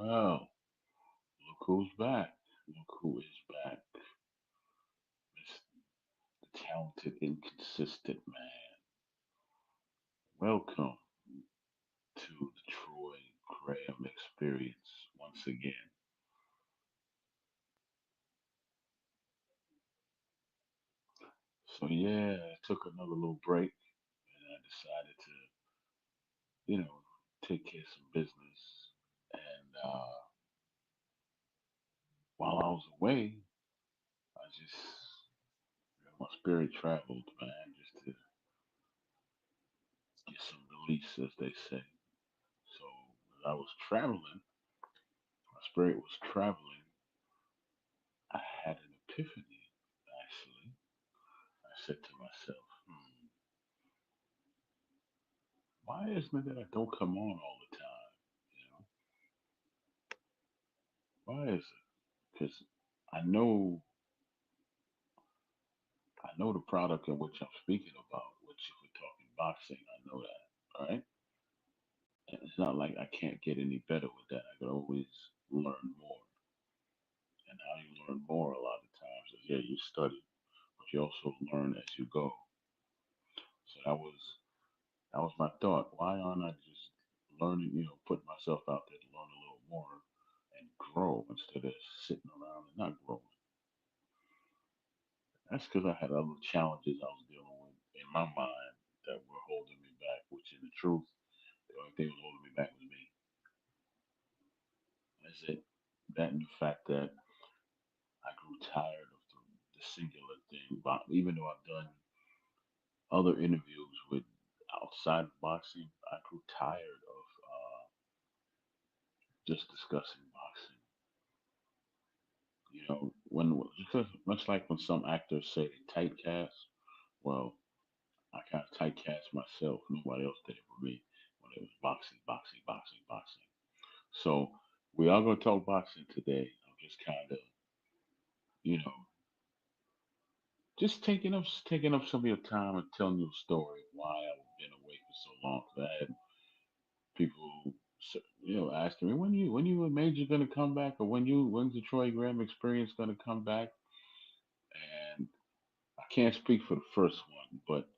Well, look who's back. Look who is back. It's the talented, inconsistent man. Welcome to the Troy Graham experience once again. So yeah, I took another little break and I decided to, take care of some business. And while I was away, I just, my spirit traveled, man, just to get some release, as they say. So as I was traveling, my spirit was traveling. I had an epiphany, actually. I said to myself, why isn't it that I don't come on all the time? You know, why is it? Because I know, I know the product in which I'm speaking about, which if we're talking boxing, I know that, right? And it's not like I can't get any better with that. I could always learn more. And how you learn more a lot of times is, yeah, you study, but you also learn as you go. So that was my thought. Why aren't I just learning, putting myself out there to learn a little more and grow instead of sitting around and not growing? That's because I had other challenges I was dealing with in my mind that were holding me back, which in the truth, the only thing that was holding me back was me. That's it. That and the fact that I grew tired of the singular thing. But even though I've done other interviews with outside of boxing, I grew tired of just discussing boxing. Because much like when some actors say they typecast, well, I kind of typecast myself. Nobody else did it for me when it was boxing, boxing, boxing, boxing. So we are going to talk boxing today. I'm just kind of, you know, just taking up some of your time and telling you a story of why I've been away for so long. 'Cause I had people, asking me when you a major going to come back, or when's the Troy Graham experience going to come back? And I can't speak for the first one, but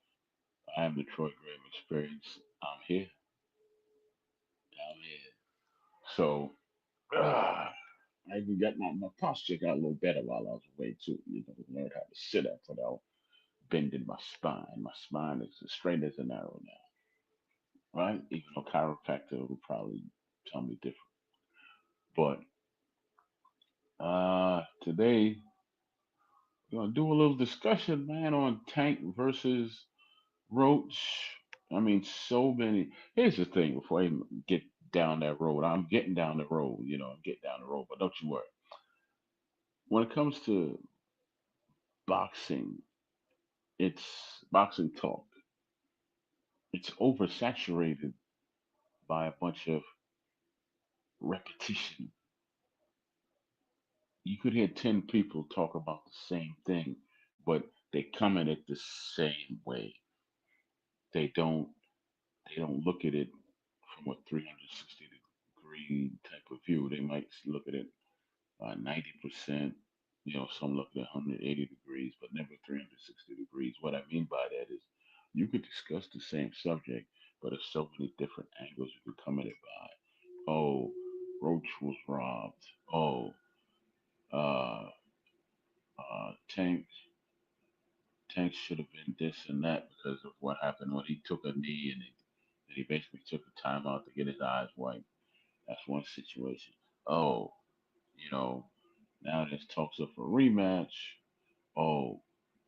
I am the Troy Graham experience. I'm here. I'm here. So I even got my posture got a little better while I was away too. Learned how to sit up without bending my spine. My spine is as straight as an arrow now, right? Even though chiropractor would probably tell me different. But today we're gonna do a little discussion, man, on Tank versus Roach. I mean, so many. Here's the thing. Before I even get down that road, I'm getting down the road. I'm getting down the road. But don't you worry. When it comes to boxing, it's boxing talk. It's oversaturated by a bunch of repetition. You could hear 10 people talk about the same thing, but they come at it the same way. They don't they don't look at it from a 360 degree type of view. They might look at it 90%. Some look at 180 degrees, but never 360 degrees. What I mean by that is you could discuss the same subject, but there's so many different angles you could come at it by. Oh, Roach was robbed. Oh, uh, Tank should have been this and that because of what happened when he took a knee and he basically took a timeout to get his eyes wiped. That's one situation. Oh, you know, now there's talks of a rematch. Oh,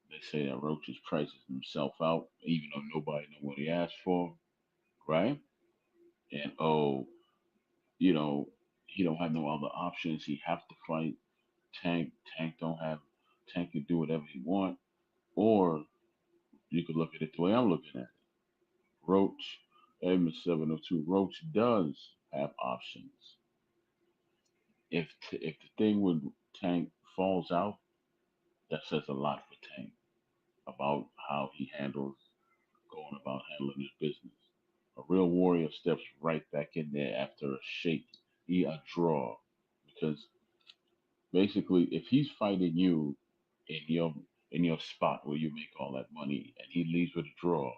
they say that Roach is pricing himself out, even though nobody know what he asked for, right? And you know, he don't have no other options. He have to fight Tank. Tank don't have. Tank can do whatever he want. Or you could look at it the way I'm looking at it. Roach, Edmund 702. Roach does have options. If the thing with Tank falls out, that says a lot for Tank about how he handles going about handling his business. A real warrior steps right back in there after a shake. a draw because basically, if he's fighting you in your spot where you make all that money, and he leaves with a draw,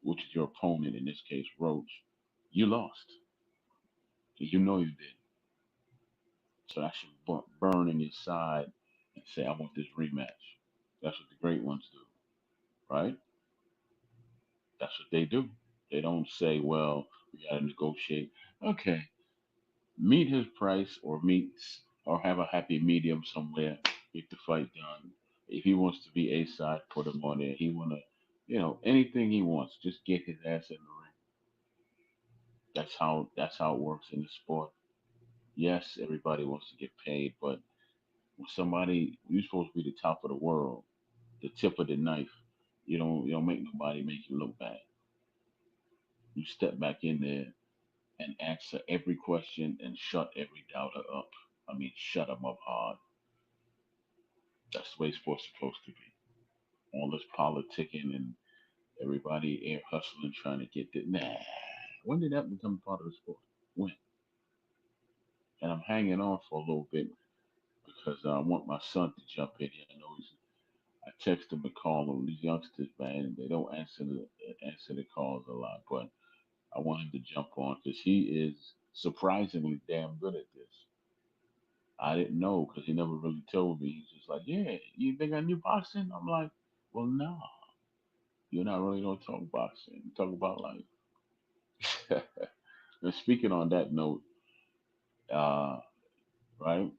which is your opponent in this case, Roach, you lost. You know you did. So that should burn in your side and say, I want this rematch. That's what the great ones do, right? That's what they do. They don't say, well, we got to negotiate. Okay, meet his price or have a happy medium somewhere. Get the fight done. If he wants to be a side, put him on there. He wanna, anything he wants. Just get his ass in the ring. That's how it works in the sport. Yes, everybody wants to get paid, but you're supposed to be the top of the world, the tip of the knife. You don't make nobody make you look bad. You step back in there and answer every question and shut every doubter up. I mean, shut them up hard. That's the way sports supposed to be. All this politicking and everybody air hustling trying to get that. Nah. When did that become part of the sport? When? And I'm hanging on for a little bit because I want my son to jump in here. I text him and call him. These youngsters, man, they don't answer the calls a lot, but I want him to jump on because he is surprisingly damn good at this. I didn't know because he never really told me. He's just like, yeah, you think I knew boxing? I'm like, well, no, you're not really gonna talk boxing. Talk about life. And speaking on that note, uh, right?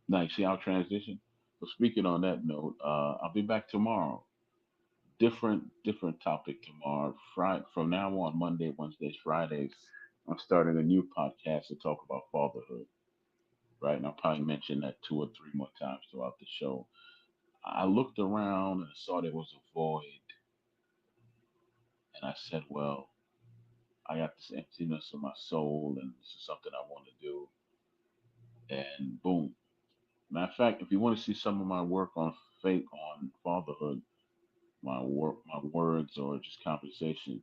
Nice. See our transition. So speaking on that note, I'll be back tomorrow. Different topic tomorrow. Friday from now on, Monday, Wednesdays, Fridays. I'm starting a new podcast to talk about fatherhood. Right, and I'll probably mention that two or three more times throughout the show. I looked around and saw there was a void, and I said, "Well, I got this emptiness in my soul, and this is something I want to do." And boom. Matter of fact, if you want to see some of my work on fake on fatherhood, my work, my words, or just conversation,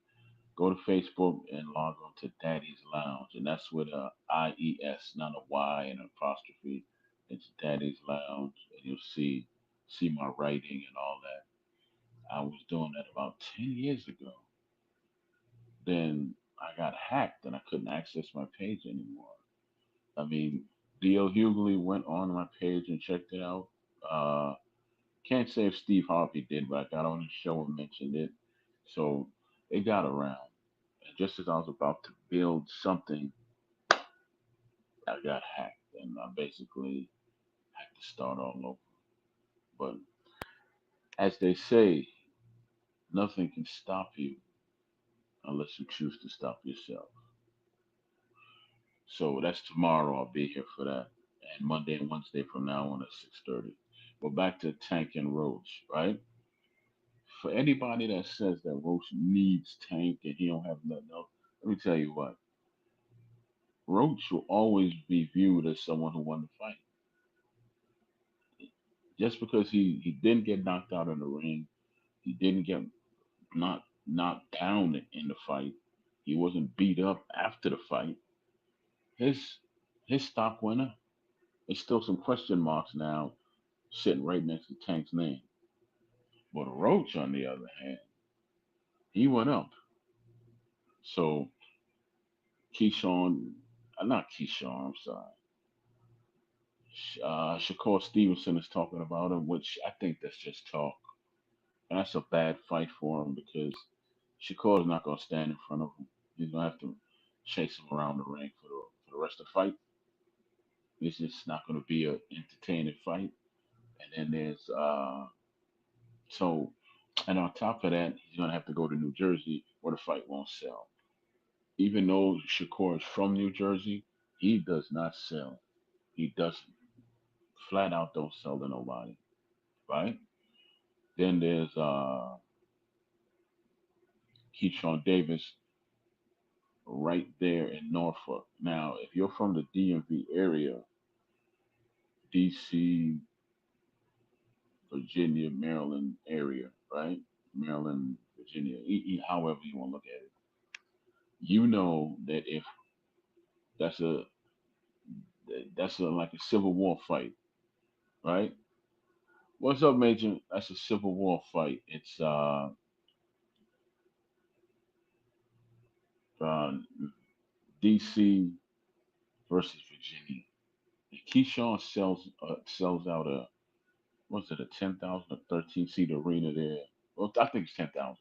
go to Facebook and log on to Daddy's Lounge, and that's with a IES, not a Y and an apostrophe. It's Daddy's Lounge, and you'll see my writing and all that. I was doing that about 10 years ago. Then I got hacked, and I couldn't access my page anymore. I mean, D.L. Hughley went on my page and checked it out. Uh, can't say if Steve Harvey did, but I got on the show and mentioned it. So it got around. And just as I was about to build something, I got hacked, and I basically had to start all over. But as they say, nothing can stop you unless you choose to stop yourself. So that's tomorrow. I'll be here for that, and Monday and Wednesday from now on at 6:30. But back to Tank and Roach, right? For anybody that says that Roach needs Tank and he don't have nothing else, let me tell you what. Roach will always be viewed as someone who won the fight. Just because he didn't get knocked out in the ring, he didn't get knocked down in the fight. He wasn't beat up after the fight. His his stock went up. There's still some question marks now sitting right next to Tank's name. But Roach, on the other hand, he went up. So Keyshawn, not Keyshawn, I'm sorry. Shakur Stevenson is talking about him, which I think that's just talk. And that's a bad fight for him because Shakur is not going to stand in front of him. He's going to have to chase him around the ring for the rest of the fight. It's just not going to be an entertaining fight. And then so, and on top of that, he's going to have to go to New Jersey where the fight won't sell. Even though Shakur is from New Jersey, he does not sell. He doesn't. Flat out don't sell to nobody, right? Then there's Keyshawn Davis right there in Norfolk. Now, if you're from the DMV area, DC, Virginia, Maryland area, right? Maryland, Virginia, however you want to look at it, you know that if that's a That's like a civil war fight, right? What's up, Major? That's a civil war fight. It's uh DC versus Virginia. And Keyshawn sells out a what's it, a 10,000 or 13 seat arena there. Well, I think it's 10,000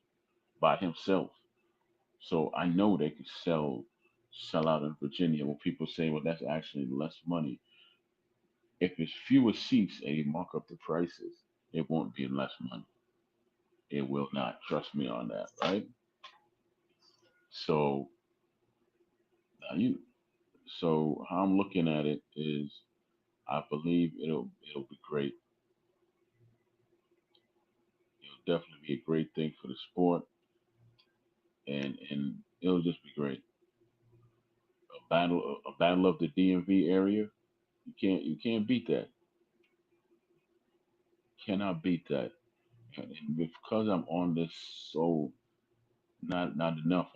by himself. So I know they could sell out in Virginia. When people say, well, that's actually less money. If it's fewer seats and you mark up the prices, it won't be less money. It will not. Trust me on that, right? So now you so how I'm looking at it is I believe it'll be great. It'll definitely be a great thing for the sport, and it'll just be great. A battle of the DMV area. You can't beat that. Cannot beat that. And because I'm on this so not enough,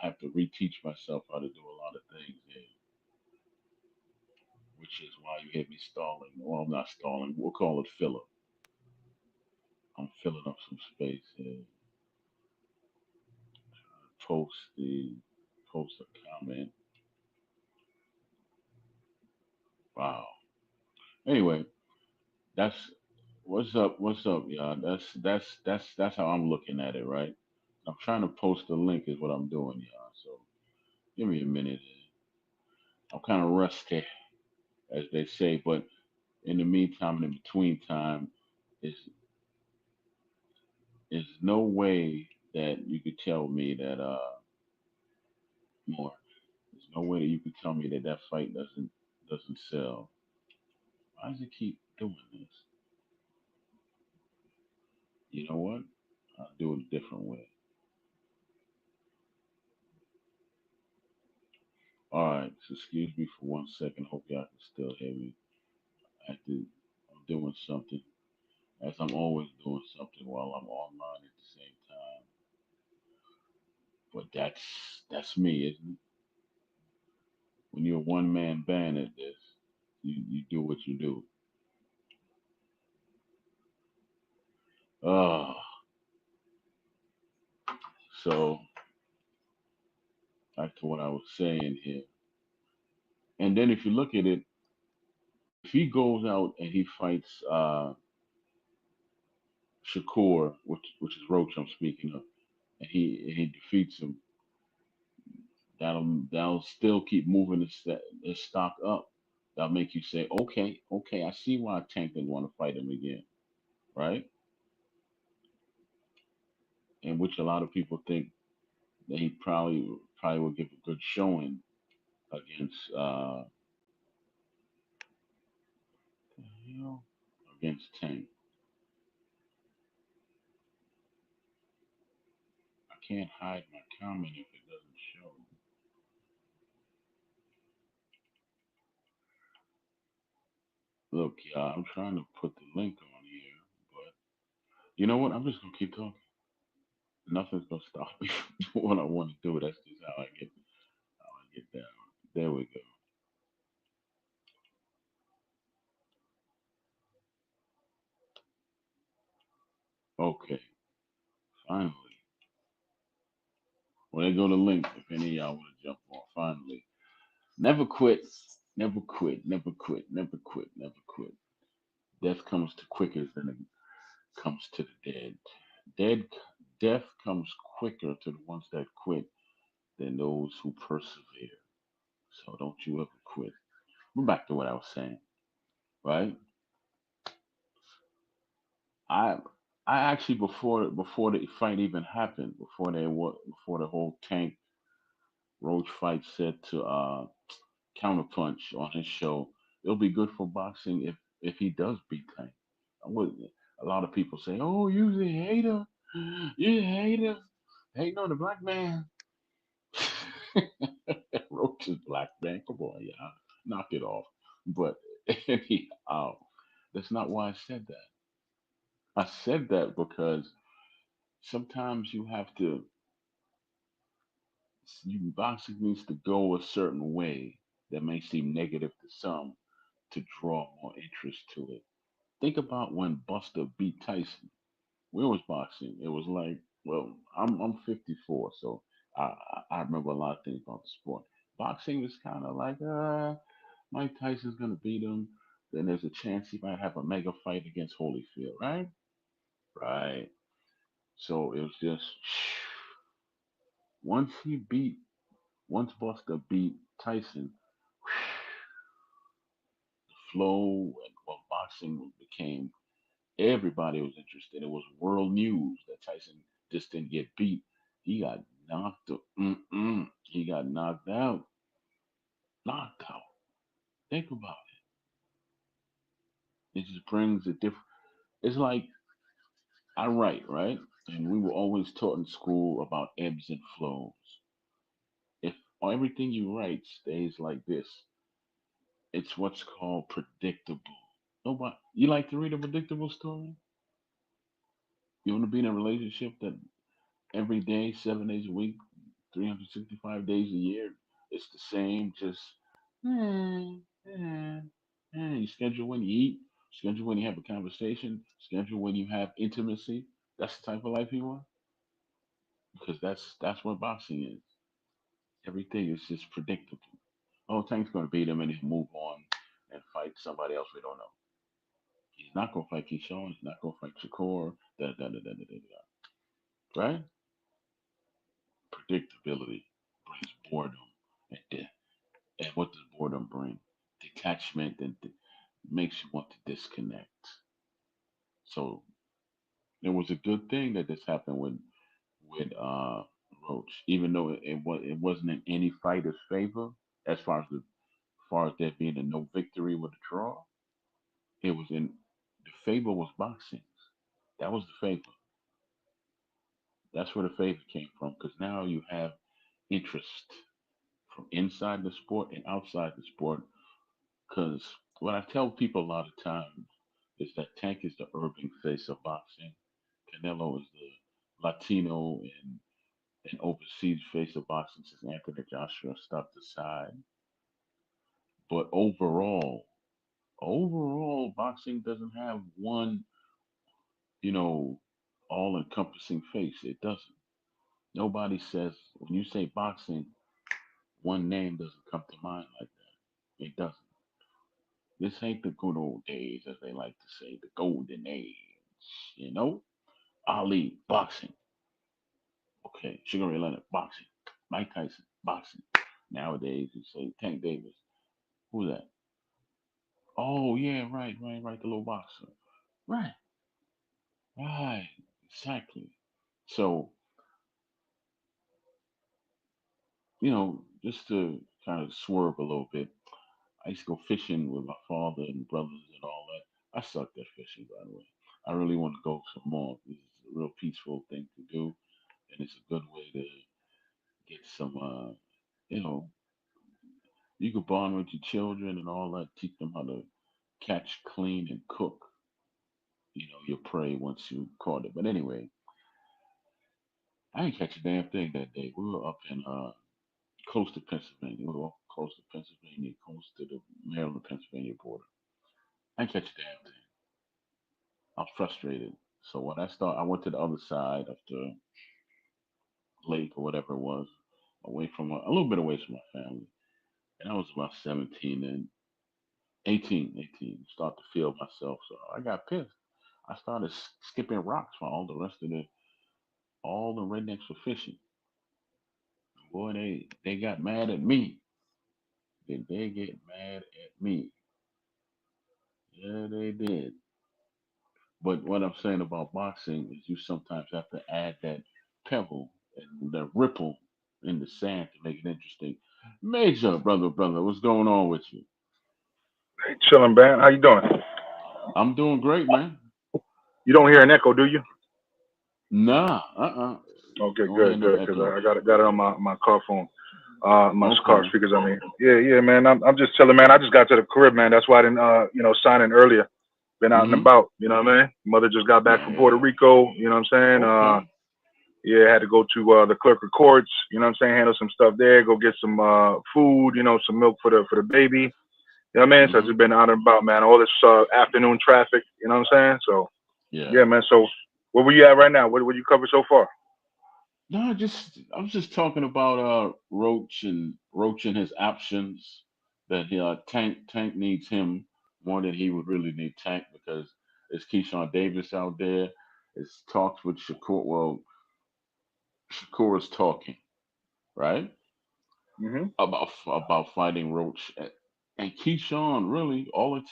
I have to reteach myself how to do a lot of things, which is why you hear me stalling. Well, I'm not stalling. We'll call it filler. I'm filling up some space here. Post the post a comment. Wow. Anyway, that's what's up. What's up, y'all? That's how I'm looking at it, right? I'm trying to post the link is what I'm doing, y'all. So give me a minute. I'm kind of rusty, as they say, but in the meantime and in between time, is is no way that you could tell me that more. There's no way that you could tell me that that fight doesn't sell. Why does it keep doing this? You know what? I'll do it a different way. All right, so excuse me for 1 second. Hope y'all can still hear me. I'm doing something, as I'm always doing something while I'm online at the same time. But that's me, isn't it? When you're a one man band at this, you do what you do. Oh, so back to what I was saying here. And then if you look at it, if he goes out and he fights Shakur, which is Roach I'm speaking of, and he defeats him, that'll still keep moving the stock up. That'll make you say, okay, okay, I see why Tank didn't want to fight him again, right? And which a lot of people think that he probably will give a good showing against you know against Tank. I can't hide my comment if it doesn't show. Look, yeah, I'm trying to put the link on here, but you know what? I'm just gonna keep talking. Nothing's gonna stop me from doing what I want to do. That's just how I get down. There we go. Okay, finally. When I go to link, if any of y'all want to jump on, finally. Never quit, never quit, never quit, never quit, never quit. Death comes to quicker than it comes to the dead. Dead death comes quicker to the ones that quit than those who persevere. So don't you ever quit. We're back to what I was saying, right? I I actually before the fight even happened, before the whole Tank Roach fight said to Counterpunch on his show, it'll be good for boxing if he does beat Tank. I would A lot of people say, "Oh, you a hater, you a hater, hating on the black man." Roach is black man. Come on, yeah, knock it off. But anyhow, that's not why I said that. I said that because sometimes boxing needs to go a certain way. that may seem negative to some to draw more interest to it. Think about when Buster beat Tyson. Where was boxing? It was like, well, I'm 54, so I remember a lot of things about the sport. Boxing was kind of like, Mike Tyson's gonna beat him. Then there's a chance he might have a mega fight against Holyfield, right? Right. So it was just once he beat, once Buster beat Tyson, flow and well, boxing became everybody was interested. It was world news that Tyson just didn't get beat. He got he got knocked out. Knocked out. Think about it. It just brings a different. It's like I write, right? And we were always taught in school about ebbs and flows. If everything you write stays like this, it's what's called predictable. Nobody, you like to read a predictable story? You want to be in a relationship that every day, 7 days a week, 365 days a year, it's the same, just, eh, eh, you schedule when you eat, schedule when you have a conversation, schedule when you have intimacy. That's the type of life you want? Because that's what boxing is. Everything is just predictable. Oh, Tank's going to beat him and he'll move on and fight somebody else we don't know. He's not going to fight Keyshawn. He's not going to fight Shakur. Da, da, da, da, da, da, da. Right? Predictability brings boredom. And, and what does boredom bring? Detachment and makes you want to disconnect. So it was a good thing that this happened with Roach, even though it wasn't in any fighter's favor as far as there being a no victory with a draw. It was in the favor was boxing. That was the favor. That's where the favor came from because now you have interest from inside the sport and outside the sport. Because what I tell people a lot of times is that Tank is the urban face of boxing. Canelo is the Latino and overseas face of boxing since Anthony Joshua stepped aside. But overall, boxing doesn't have one, you know, all encompassing face. It doesn't. Nobody says, when you say boxing, one name doesn't come to mind like that. It doesn't. This ain't the good old days, as they like to say, the golden age. You know? Ali, boxing. Okay. Sugar Ray Leonard, boxing. Mike Tyson, boxing. Nowadays, you say Tank Davis. Who's that? Oh, yeah, right. The little boxer. Right, right. Exactly. So, just to kind of swerve a little bit, I used to go fishing with my father and brothers and all that. I sucked at fishing, by the way. I really want to go some more. It's a real peaceful thing to do, and it's a good way to get some. You know, you could bond with your children and all that. Teach them how to catch, clean, and cook. Your prey once you caught it. But anyway, I didn't catch a damn thing that day. We were up in coastal Pennsylvania. We were off the coast of Pennsylvania, close to the Maryland Pennsylvania border. I didn't catch a damn thing. I was frustrated. So when I went to the other side of the lake or whatever it was, away from a little bit away from my family. And I was about 17 and 18. Start to feel myself. So I got pissed. I started skipping rocks while all the rednecks were fishing. Boy, they got mad at me. Did they get mad at me? Yeah, they did. But what I'm saying about boxing is you sometimes have to add that pebble and the ripple in the sand to make it interesting. Major, brother, what's going on with you? Hey, chilling, man. How you doing? I'm doing great, man. You don't hear an echo, do you? Nah, Okay, don't hear good, no good. Because echo. I got it on my car phone, my car Okay. speakers. I mean, yeah, man. I'm just chilling, man. I just got to the crib, man. That's why I didn't, sign in earlier. Been out and Mm-hmm. about, you know what I mean? Mother just got back from Puerto Yeah. Rico, you know what I'm saying? Okay. Yeah, had to go to the clerk of courts. You know what I'm saying? Handle some stuff there. Go get some food. You know, some milk for the baby. You know what I mean? So I've Hmm. just been out and about, man. All this afternoon traffic. You know what I'm saying? So Yeah. yeah, man. So where were you at right now? What you covered so far? No, I was just talking about Roach and his options that Tank needs him more than he would really need Tank because there's Keyshawn Davis out there. It's talks with Shakur. Well, Shakur is talking right Mhm. about fighting Roach and Keyshawn. Really, all it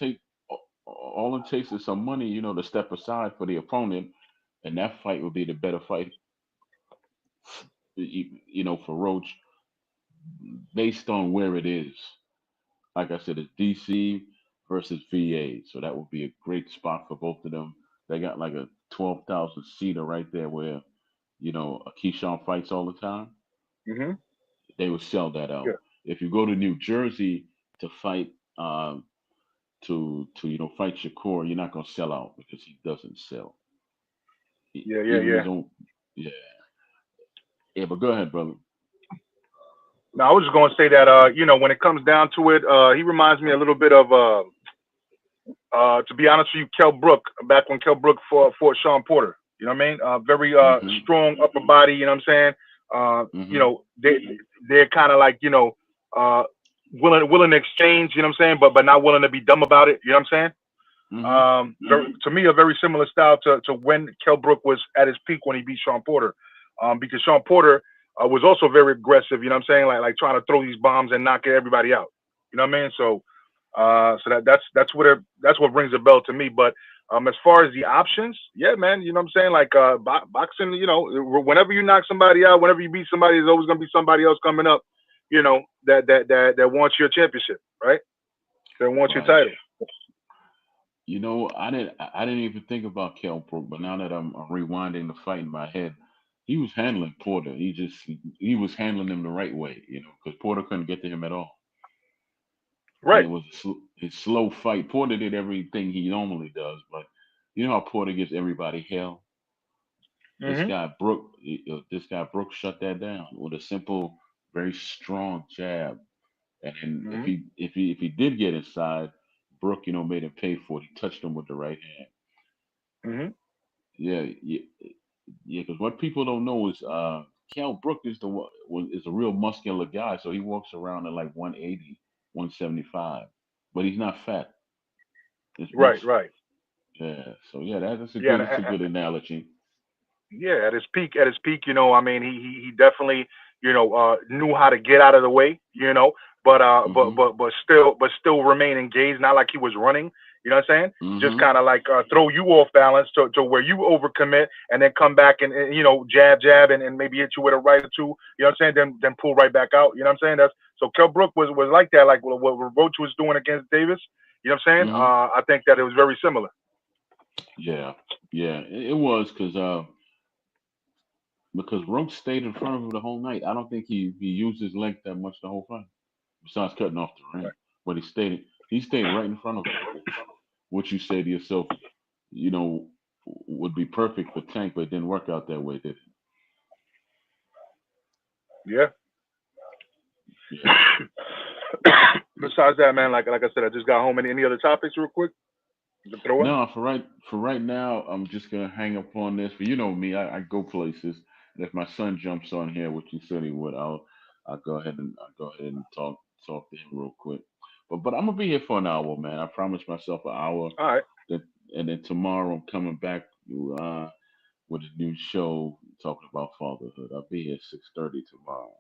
takes is some money, to step aside for the opponent, and that fight would be the better fight, for Roach based on where it is. Like I said, it's DC versus VA, so that would be a great spot for both of them. They got like a 12,000 seater right there where a Keyshawn fights all the time. Mhm. They would sell that Yeah. out. If you go to New Jersey to fight to fight Shakur, you're not gonna sell out because he doesn't sell. Yeah. Yeah. Even Yeah. his own. Yeah, yeah. But go ahead, brother. Now I was just gonna say that when it comes down to it, he reminds me a little bit of to be honest with you, Kell Brook, back when Kell Brook fought Sean Porter. You know what I mean? Very Mm-hmm. strong upper body. You know what I'm saying? Mm-hmm. They're kind of like uh, willing to exchange. You know what I'm saying? But not willing to be dumb about it. You know what I'm saying? Mm-hmm. To me, a very similar style to when Kell Brook was at his peak when he beat Sean Porter, because Sean Porter was also very aggressive. You know what I'm saying? Like trying to throw these bombs and knock everybody out. You know what I mean? So that's what rings a bell to me. But as far as the options, yeah, man, you know what I'm saying? Like boxing, whenever you knock somebody out, whenever you beat somebody, there's always gonna be somebody else coming up, that wants your championship, right? That wants your Right. title. I didn't even think about Kell Brook, but now that I'm rewinding the fight in my head, he was handling Porter. He was handling him the right way, because Porter couldn't get to him at all, and Right. it was a slow fight. Porter did everything he normally does, but you know how Porter gives everybody hell. Hmm. This guy Brook shut that down with a simple, very strong jab. And then if Hmm. he did get inside, Brook, made him pay for it. He touched him with the right hand. Hmm. Yeah, yeah, yeah. Because what people don't know is Cal Brook is a real muscular guy, so he walks around at like 180, 175, but he's not fat. It's Right. muscle. Right. Yeah. So yeah, that's a Yeah. good that's a good analogy. Yeah, at his peak, I mean, he definitely, knew how to get out of the way, Mm-hmm. but still remain engaged, not like he was running. You know what I'm saying? Just Mm-hmm. kind of like throw you off balance to where you overcommit and then come back and jab jab and maybe hit you with a right or two. You know what I'm saying? Then pull right back out. You know what I'm saying? That's so Kell Brook was like that, like what Roach was doing against Davis. You know what I'm saying? Mm-hmm. I think that it was very similar. Yeah. Yeah. It was because Roach stayed in front of him the whole night. I don't think he used his leg that much the whole fight, besides cutting off the ring. But he stayed right in front of him. What you say to yourself, you know, would be perfect for Tank, but it didn't work out that way, did Yeah. it? Yeah. Besides that, man, like I said, I just got home. Any other topics, real quick, to throw in? No, for right now, I'm just gonna hang up on this. But you know me, I go places, and if my son jumps on here, which he said he would, I'll go ahead and talk to him real quick. But I'm gonna be here for an hour, man. I promised myself an hour. All right, That, and then tomorrow I'm coming back uh, with a new show talking about fatherhood. I'll be here 6:30 tomorrow.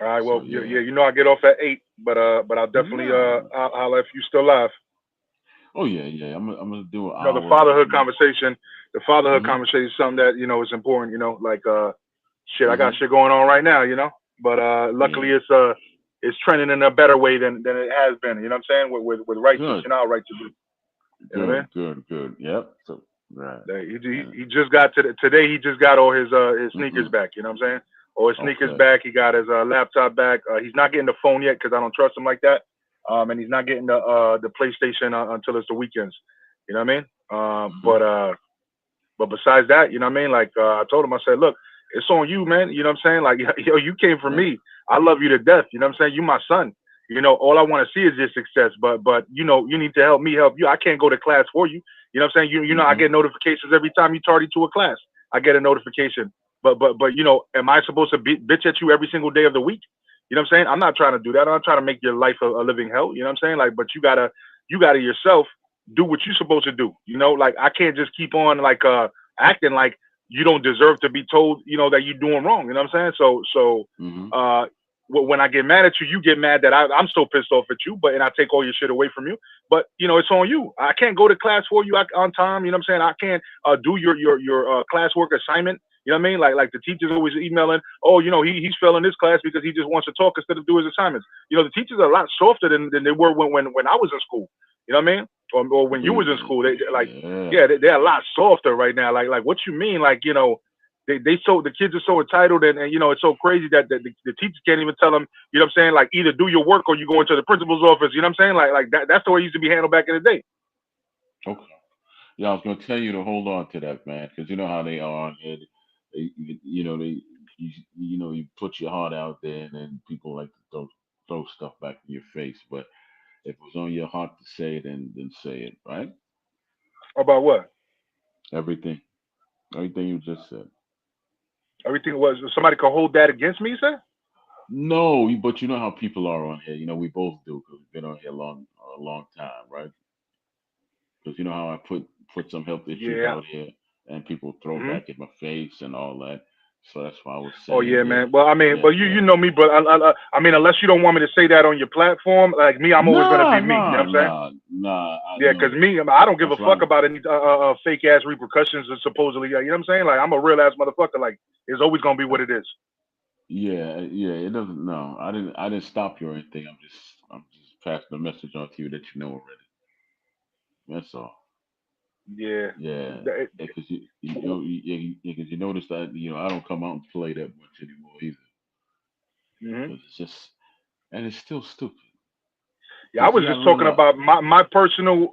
all right. So Well, yeah. yeah, I get off at 8, but I'll definitely No. I'll if you still live. Oh yeah, yeah. I'm gonna do an The hour. fatherhood conversation, Mhm. is something that is important. Like shit, I got Mhm. shit going on right now. But luckily Yeah. it's trending in a better way than it has been. You know what I'm saying? With rights Good. reaching out, right to do. You know what I mean? Good. Good. Good. Yep. So right. And He just got today. He just got all his sneakers mm-mm. back. You know what I'm saying? All his sneakers Okay. back. He got his laptop back. He's not getting the phone yet because I don't trust him like that. And he's not getting the PlayStation until it's the weekends. You know what I mean? Mhm. But But besides that, you know what I mean? Like I told him, I said, look, it's on you, man. You know what I'm saying? Like yo, you came from Right. me. I love you to death. You know what I'm saying? You my son. You know, all I want to see is your success. But you know, you need to help me help you. I can't go to class for you. You know what I'm saying? You know, I Mm-hmm. get notifications every time you tardy to a class. I get a notification. But you know, am I supposed to bitch at you every single day of the week? You know what I'm saying? I'm not trying to do that. I'm not trying to make your life a living hell. You know what I'm saying? Like, but you gotta yourself do what you're supposed to do. You know, like I can't just keep on like acting like you don't deserve to be told, you know, that you're doing wrong. You know what I'm saying? Mm-hmm. Uh, when I get mad at you, you get mad that I'm so pissed off at you, but and I take all your shit away from you. But you know, it's on you. I can't go to class for you on time. You know what I'm saying? I can't do your classwork assignment. You know what I mean? Like the teachers always emailing, oh, you know, he's failing this class because he just wants to talk instead of do his assignments. You know, the teachers are a lot softer than they were when I was in school. You know what I mean? Or when you was in school, they like, Yeah. yeah, they're a lot softer right now. Like what you mean? Like, you know, they so the kids are so entitled, and you know it's so crazy that the teachers can't even tell them, you know what I'm saying, like either do your work or you go into the principal's office. You know what I'm saying? Like that's the way it used to be handled back in the day. Okay. Yeah, I was gonna tell you to hold on to that, man, because you know how they are. You know you put your heart out there, and then people like to throw stuff back in your face. But if it was on your heart to say it, then say it, right? About what? Everything, everything you just said. Everything was somebody could hold that against me. You say? No, but you know how people are on here. You know we both do because we've been on here a long time, right? Because you know how I put some health issues Yeah. out here, and people throw Hmm. back in my face and all that. So that's why I was Oh saying, yeah, yeah, man. Well, I mean, yeah, but you yeah. know me, but I mean, unless you don't want me to say that on your platform, like me, I'm always gonna Nah, be me. You know nah, what I'm saying? nah, nah. I Yeah, cause know. me, I don't give a That's why. fuck about any fake ass repercussions and supposedly. You know what I'm saying? Like I'm a real ass motherfucker. Like it's always gonna be what it is. Yeah, yeah. It doesn't. No, I didn't stop you or anything. I'm just passing the message on to you that you know already. That's all. Yeah. Yeah, That- because because you notice that I don't come out and play that much anymore either. mhm. Because it's just and it's still stupid. Yeah, I Because was you got to just talking realize. about my personal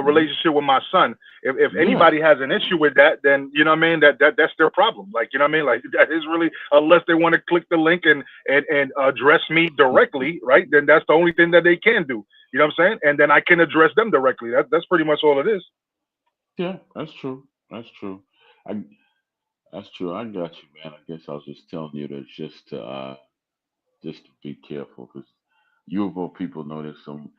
Mhm. relationship with my son. If Yeah, anybody has an issue with that, then you know what I mean. That's their problem. Like you know what I mean. Like that is really unless they want to click the link and address me directly, right? Then that's the only thing that they can do. You know what I'm saying? And then I can address them directly. That's pretty much all it is. yeah. That's true. That's true. I That's true. I got you, man. I guess I was just telling you that just to be careful, because you of all people know there's some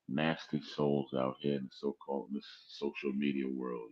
nasty souls out here in the so-called this social media world.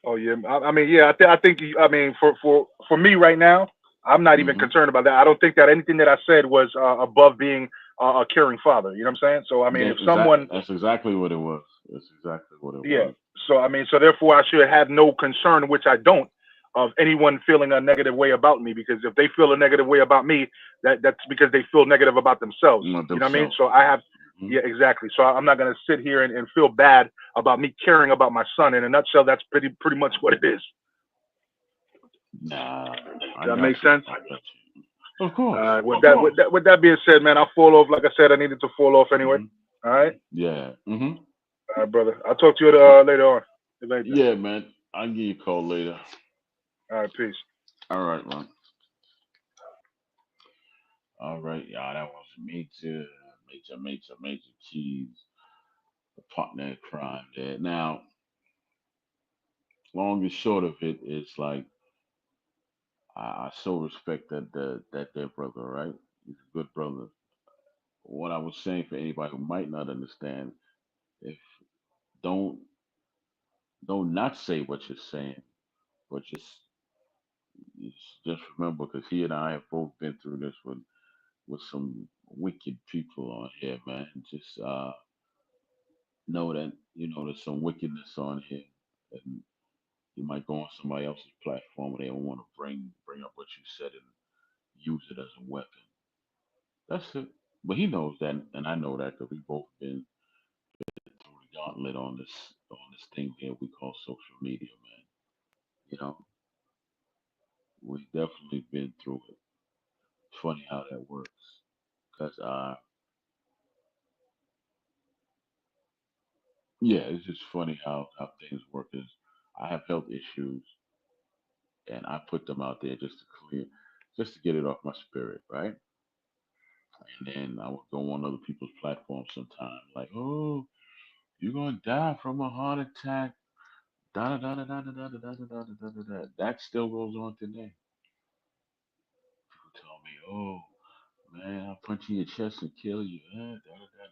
Oh yeah, I mean, yeah, I think I mean for me right now, I'm not even Hmm. concerned about that. I don't think that anything that I said was above being a caring father. You know what I'm saying? So I mean, Yeah, if someone, that's exactly what it was. That's exactly what it yeah, was. so I mean, so therefore I should have no concern, which I don't, of anyone feeling a negative way about me, because if they feel a negative way about me, that's because they feel negative about themselves. Not You know what I mean? themselves. So I have, Hmm. yeah, exactly. So I'm not gonna sit here and feel bad about me caring about my son. In a nutshell, that's pretty much what it is. Nah, I Does that got make you. sense? I got you. Of course, With of that, with course. that, with that being said, man, I'll fall off. Like I said, I needed to fall off anyway. Hmm. All right, Yeah. Hmm. all right, brother. I'll talk to you later on. If anything. Yeah, man. I'll give you a call later. All right, peace. All right, man. All right, y'all. That was major keys. The partner in crime there. Now, long and short of it is like I so respect that their brother, right? He's a good brother. What I was saying for anybody who might not understand, if don't don't not say what you're saying, but just remember, because he and I have both been through this with some wicked people on here, man. Just know that there's some wickedness on here, and you might go on somebody else's platform and they don't want to bring up what you said and use it as a weapon. That's it. But he knows that, and I know that because we both been through the gauntlet on this thing here we call social media, man. You know, we definitely been through it. Funny how that works, cause yeah, it's just funny how things work. Is I have health issues, and I put them out there just to clear, just to get it off my spirit, right? And then I would go on other people's platforms sometimes, like, "Oh, you're gonna die from a heart attack." Da da da da da da da da da da da da da. That still goes on today. People tell me, "Oh, man, I'll punch you in your chest and kill you." Da, da, da,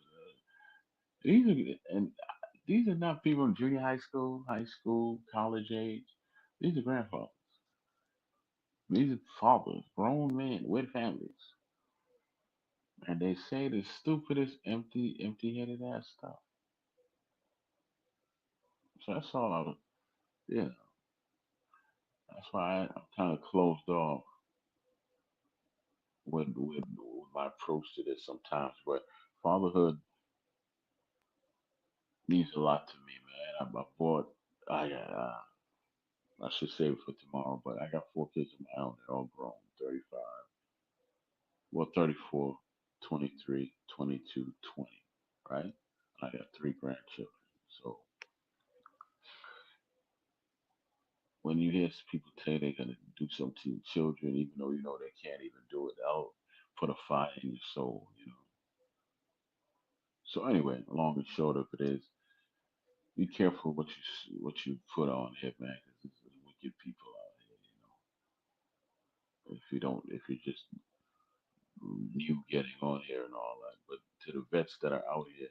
da. These are not people in junior high school, college age. These are grandfathers. These are fathers, grown men with families, and they say the stupidest, empty-headed ass stuff. So that's all I was. Yeah, that's why I'm kind of closed off with my approach to this sometimes. But fatherhood means a lot to me, man. I bought. I got. I should save it for tomorrow, but I got four kids of my own. They're all grown, 35, well, 34, 23, 22, 20, right? I got three grandchildren. So when you hear people say they're going to do something to your children, even though you know they can't even do it, that'll put a fire in your soul, you know. So anyway, long and short of it is, be careful what you put on here, man, because there's wicked people out here, you know. If you're just new getting on here and all that, but to the vets that are out here,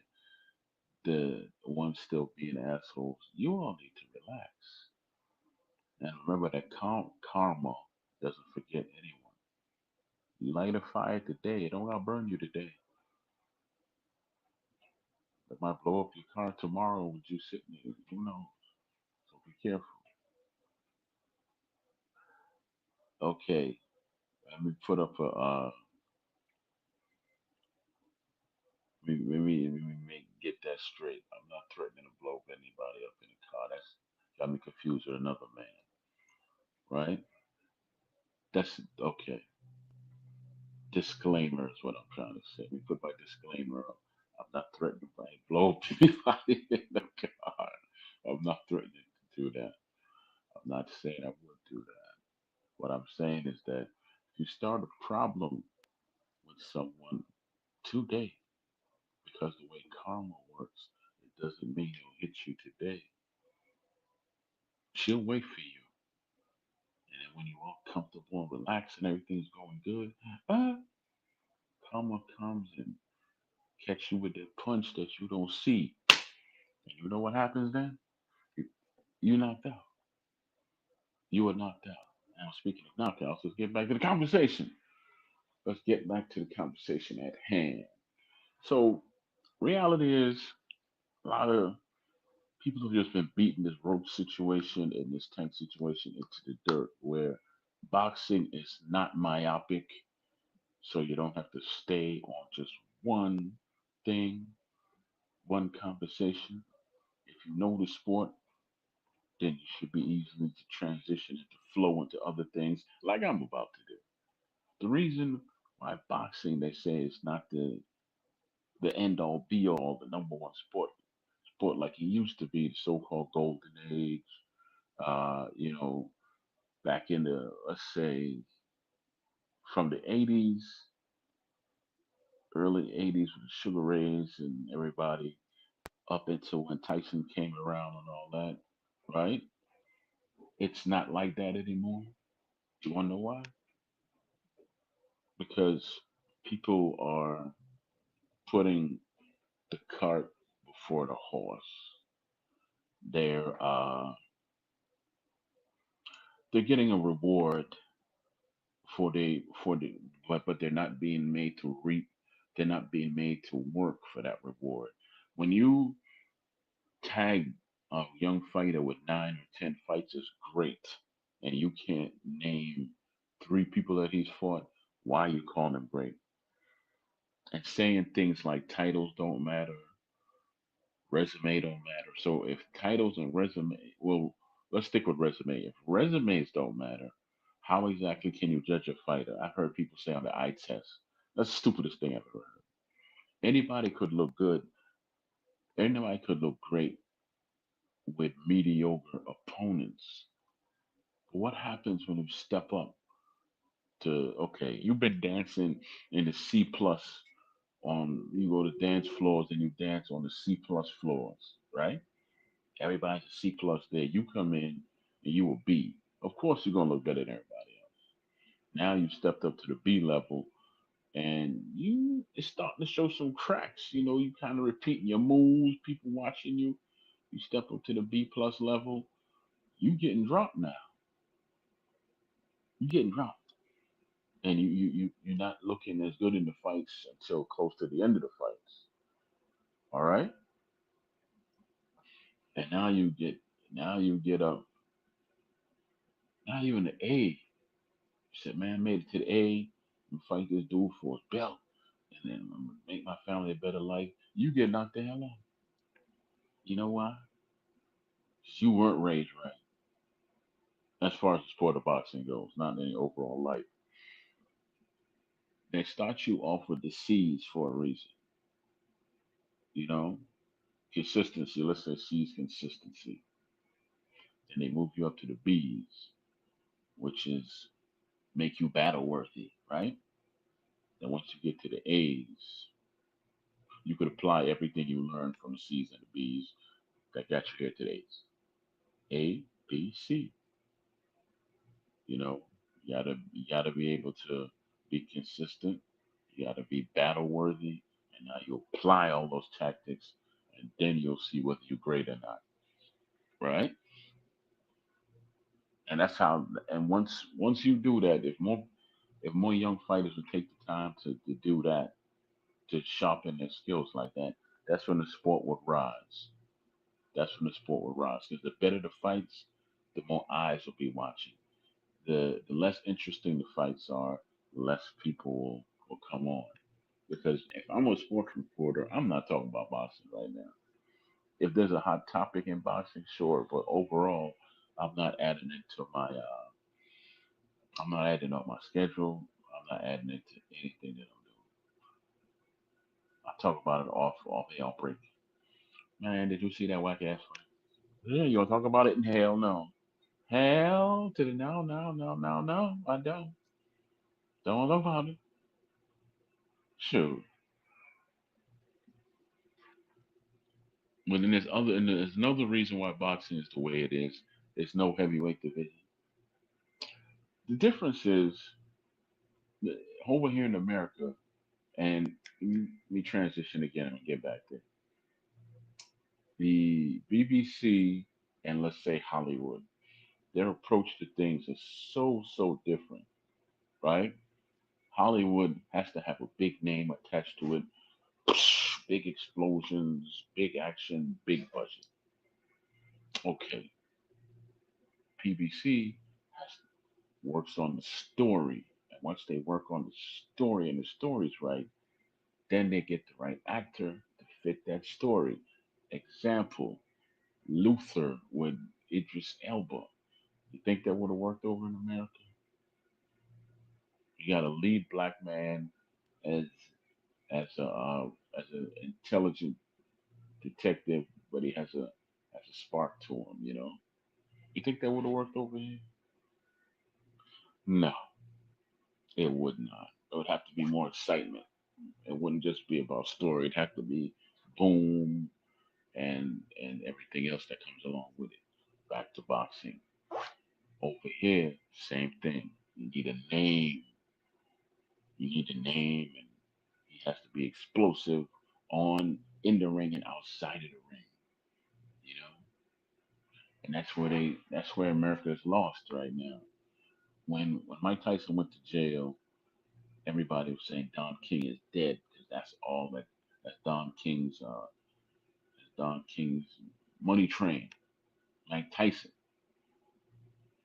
the ones still being assholes, you all need to relax and remember that karma doesn't forget anyone. You light a fire today, it don't outburn you today. It might blow up your car tomorrow with you sitting there. Who knows? So be careful. Okay, let me put up a let me get that straight. I'm not threatening to blow anybody up in the car. That's got me confused with another man, right? That's okay. Disclaimer is what I'm trying to say. We put my disclaimer up. I'm not threatening to blow up anybody in the car. I'm not threatening to do that. I'm not saying I would do that. What I'm saying is that if you start a problem with someone today, because the way karma works, it doesn't mean it'll hit you today. She'll wait for you. And then when you're all comfortable and relaxed and everything's going good, ah, karma comes and catch you with that punch that you don't see. And you know what happens then? You, you knocked out. You were knocked out. Now, speaking of knockouts, let's get back to the conversation. Let's get back to the conversation at hand. So, reality is, a lot of people have just been beating this rope situation and this tank situation into the dirt, where boxing is not myopic, so you don't have to stay on just one thing, one conversation. If you know the sport, then you should be easily to transition and to flow into other things like I'm about to do. The reason why boxing, they say, is not the end all be all, the number one sport like it used to be, the so-called golden age. You know, back in the, let's say, from the '80s, early '80s with the Sugar Rays and everybody, up until when Tyson came around and all that, right? It's not like that anymore. Do you want to know why? Because people are putting the cart before the horse. They're they're getting a reward for the but they're not being made to reap. They're not being made to work for that reward. When you tag a young fighter with 9 or 10 fights is great, and you can't name three people that he's fought, why you calling him great? And saying things like titles don't matter, resume don't matter. So if titles and resume, well, let's stick with resume. If resumes don't matter, how exactly can you judge a fighter? I've heard people say on the eye test. That's the stupidest thing I've ever heard. Anybody could look good. Anybody could look great with mediocre opponents. But what happens when you step up to, okay, you've been dancing in the C plus on, you go to dance floors and you dance on the C plus floors, right? Everybody's a C plus there. You come in and you a B. Of course you're gonna look better than everybody else. Now you stepped up to the B level and you it's starting to show some cracks. You know, you kind of repeating your moves, people watching you. You step up to the B plus level, you getting dropped now. You getting dropped. And you're not looking as good in the fights until close to the end of the fights. All right? And now you get up, now you're in the A. You said, man, I made it to the A and fight this dude for his belt. And then I'm gonna make my family a better life. You get knocked the hell out. You know why? 'Cause you weren't raised right. As far as the sport of boxing goes, not in your overall life. They start you off with the C's for a reason. You know, consistency. Let's say C's consistency. And they move you up to the B's, which is make you battle worthy, right? Then once you get to the A's, you could apply everything you learned from the C's and the B's that got you here to the A's. A, B, C. You know, you gotta be able to be consistent. You gotta be battle worthy, and now you apply all those tactics, and then you'll see whether you're great or not, right? And that's how. And once you do that, if more young fighters would take the time to do that, to sharpen their skills like that, that's when the sport would rise. That's when the sport would rise. Because the better the fights, the more eyes will be watching. The less interesting the fights are, the less people will come on. Because if I'm a sports reporter, I'm not talking about boxing right now. If there's a hot topic in boxing, sure, but overall, I'm not adding it to my. I'm not adding on my schedule. I'm not adding it to anything that I'm doing. I talk about it off the outbreak. Man, did you see that whack ass fight? Yeah, you want to talk about it? Hell no. Hell to the no, no, no, no, no. I don't. Don't know about it. Sure. But then there's another reason why boxing is the way it is. There's no heavyweight division. The difference is over here in America, and let me transition again and get back there. The BBC and let's say Hollywood, their approach to things is so different, right? Hollywood has to have a big name attached to it, big explosions, big action, big budget. Okay, PBC has, works on the story, and once they work on the story and the story's right, then they get the right actor to fit that story. Example: Luther with Idris Elba. You think that would have worked over in America? You got a lead black man as as an intelligent detective, but he has a spark to him. You know. You think that would have worked over here? No, it would not. It would have to be more excitement. It wouldn't just be about story. It'd have to be boom and everything else that comes along with it. Back to boxing. Over here, same thing. You need a name. You need a name, and he has to be explosive on in the ring and outside of the ring. You know, and that's where America is lost right now. When Mike Tyson went to jail, everybody was saying Don King is dead because that's Don King's money train. Mike Tyson,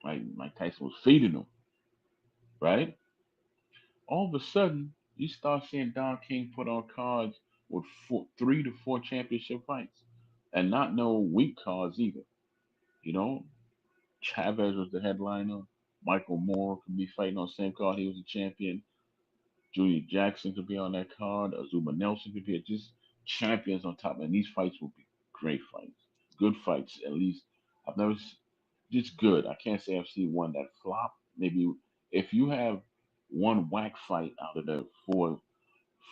right? Mike Tyson was feeding him, right? All of a sudden, you start seeing Don King put on cards with 3 to 4 championship fights, and not no weak cards either. You know, Chavez was the headliner. Michael Moore could be fighting on the same card. He was a champion. Julia Jackson could be on that card. Azuma Nelson could be just champions on top. And these fights will be great fights. Good fights, at least. I've never just good. I can't say I've seen one that flopped. Maybe if you have one whack fight out of the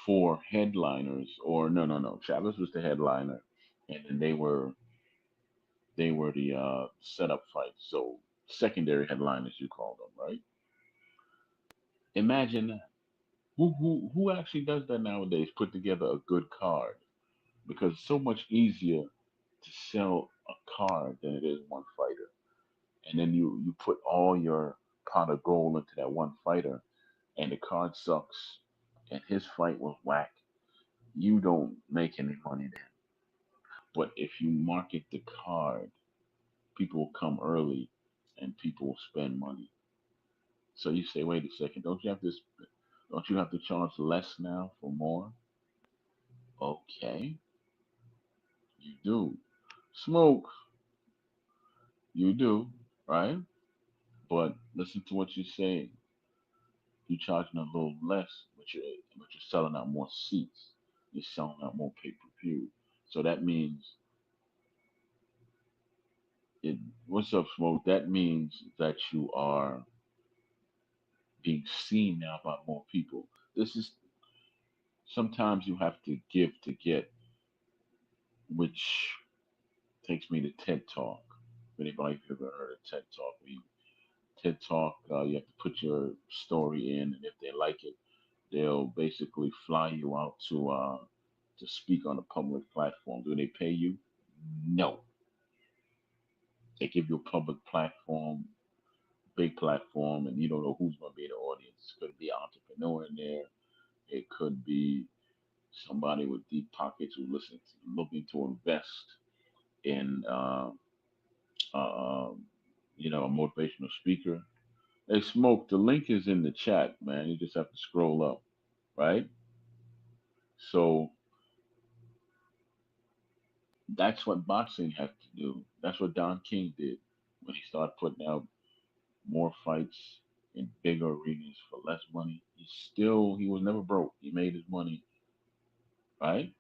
four headliners, or no, Chavez was the headliner, and then they were the setup fights. So secondary headliners, you call them, right? Imagine that. Who actually does that nowadays? Put together a good card, because it's so much easier to sell a card than it is one fighter. And then you put all your pot of gold into that one fighter, and the card sucks, and his fight was whack. You don't make any money then. But if you market the card, people will come early, and people will spend money. So you say, wait a second, don't you have to charge less now for more? Okay, you do. Smoke, you do, right? But listen to what you're saying. You're charging a little less, but you're selling out more seats. You're selling out more pay per view. So that means it. What's up, Smoke? That means that you are being seen now by more people. This is sometimes you have to give to get, which takes me to TED Talk. If anybody ever heard of TED Talk, TED Talk, you have to put your story in, and if they like it, they'll basically fly you out to speak on a public platform. Do they pay you? No. They give you a public platform, big platform, and you don't know who's going to be in the audience. It could be an entrepreneur in there. It could be somebody with deep pockets who looking to invest in, uh, a motivational speaker. Hey, Smoke, the link is in the chat, man. You just have to scroll up, right? So that's what boxing has to do. That's what Don King did when he started putting out more fights in bigger arenas for less money. He was never broke. He made his money, right?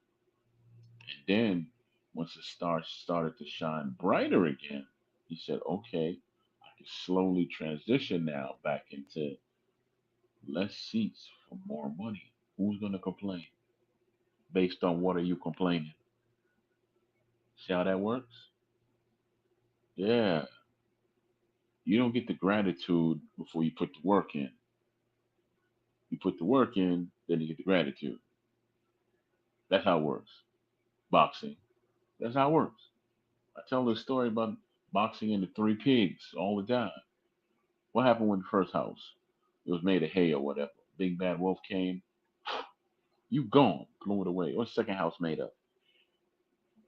And then once the stars started to shine brighter again, he said, okay, I can slowly transition now back into less seats for more money. Who's going to complain? Based on what are you complaining? See how that works? Yeah. You don't get the gratitude before you put the work in. You put the work in, then you get the gratitude. That's how it works. Boxing. That's how it works. I tell this story about boxing and the three pigs all the time. What happened with the first house? It was made of hay or whatever. Big bad wolf came. You gone. Blew it away. What's the second house made of?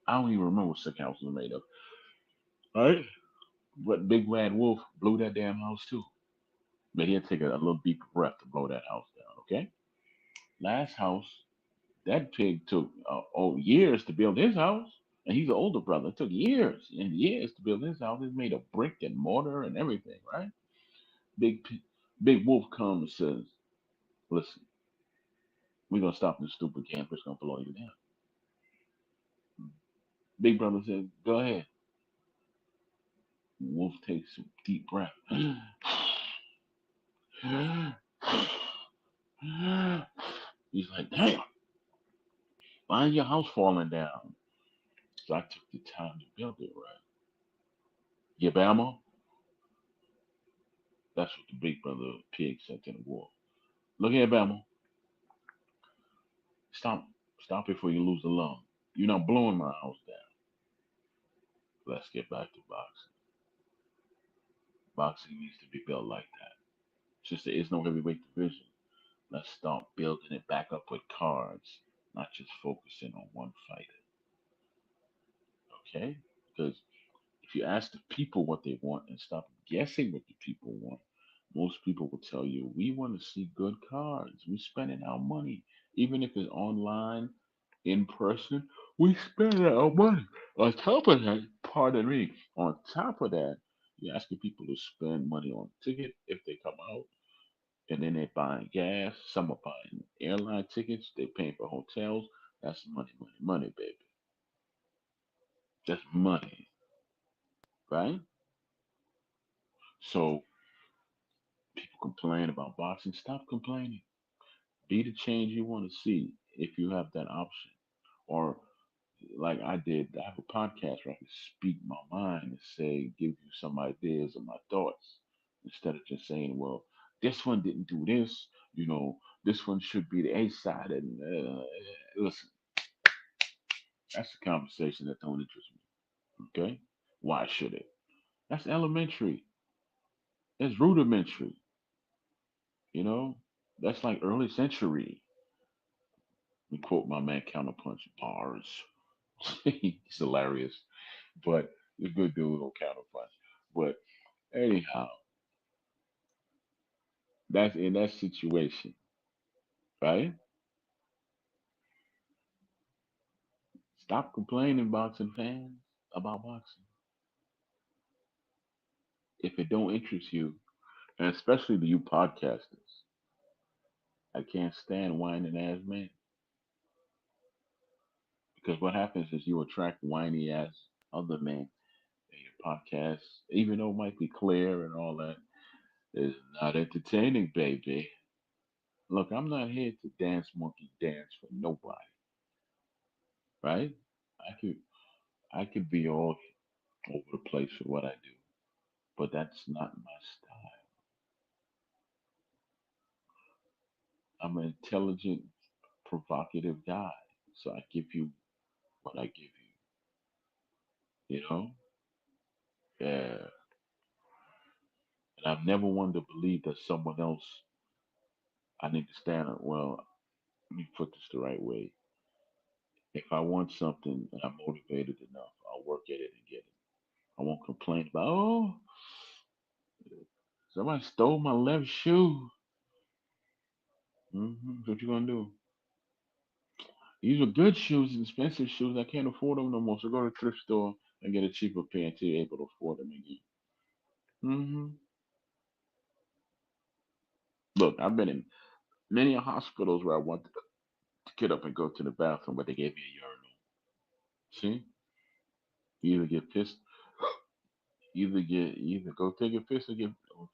I don't even remember what the second house was made of. Right? But Big Bad Wolf blew that damn house too. But he had to take a little deeper breath to blow that house down, okay? Last house, that pig took years to build his house. And he's an older brother. It took years and years to build his house. It's made of brick and mortar and everything, right? Big Big Wolf comes and says, "Listen, we're gonna stop this stupid camp. It's gonna blow you down." Big brother says, "Go ahead." Wolf takes a deep breath. He's like, "Damn, why is your house falling down?" So I took the time to build it right. Yeah, Bama. That's what the big brother pig said to the wolf. Look here, Bama. Stop, stop before you lose the lung. You're not blowing my house down. Let's get back to boxing. Boxing needs to be built like that. Since there is no heavyweight division, let's start building it back up with cards, not just focusing on one fighter. Okay? Because if you ask the people what they want and stop guessing what the people want, most people will tell you, we want to see good cards. We're spending our money. Even if it's online, in person, we spend our money. On top of that, pardon me, on top of that, you're asking people to spend money on ticket if they come out, and then they're buying gas. Some are buying airline tickets. They're paying for hotels. That's money, money, money, baby. That's money, right? So people complain about boxing. Stop complaining. Be the change you want to see if you have that option. Or like I did, I have a podcast where I can speak my mind and say, give you some ideas of my thoughts instead of just saying, well, this one didn't do this, this one should be the A side. And listen, that's a conversation that don't interest me. Okay, why should it? That's elementary. That's rudimentary. You know, that's like early century. We quote my man Counterpunch bars. He's hilarious, but he's a good dude on Counterpunch. But anyhow, that's in that situation, right? Stop complaining, boxing fans, about boxing. If it don't interest you, and especially the you podcasters, I can't stand whining ass men because what happens is you attract whiny ass other men in your podcast, even though it might be clear and all that. It's not entertaining, baby. Look, I'm not here to dance monkey dance for nobody, right? I could be all over the place with what I do, but that's not my style. I'm an intelligent, provocative guy, so I give you what I give you. You know, yeah. And I've never wanted to believe that someone else. I need to stand up. Well, let me put this the right way. If I want something and I'm motivated enough, I'll work at it and get it. I won't complain about, oh, somebody stole my left shoe. What you gonna do? These are good shoes, expensive shoes. I can't afford them no more. So go to a thrift store and get a cheaper pair until you're able to afford them again. hmm Look, I've been in many hospitals where I wanted to get up and go to the bathroom, but they gave me a urinal. See, you either get pissed, either go take a piss or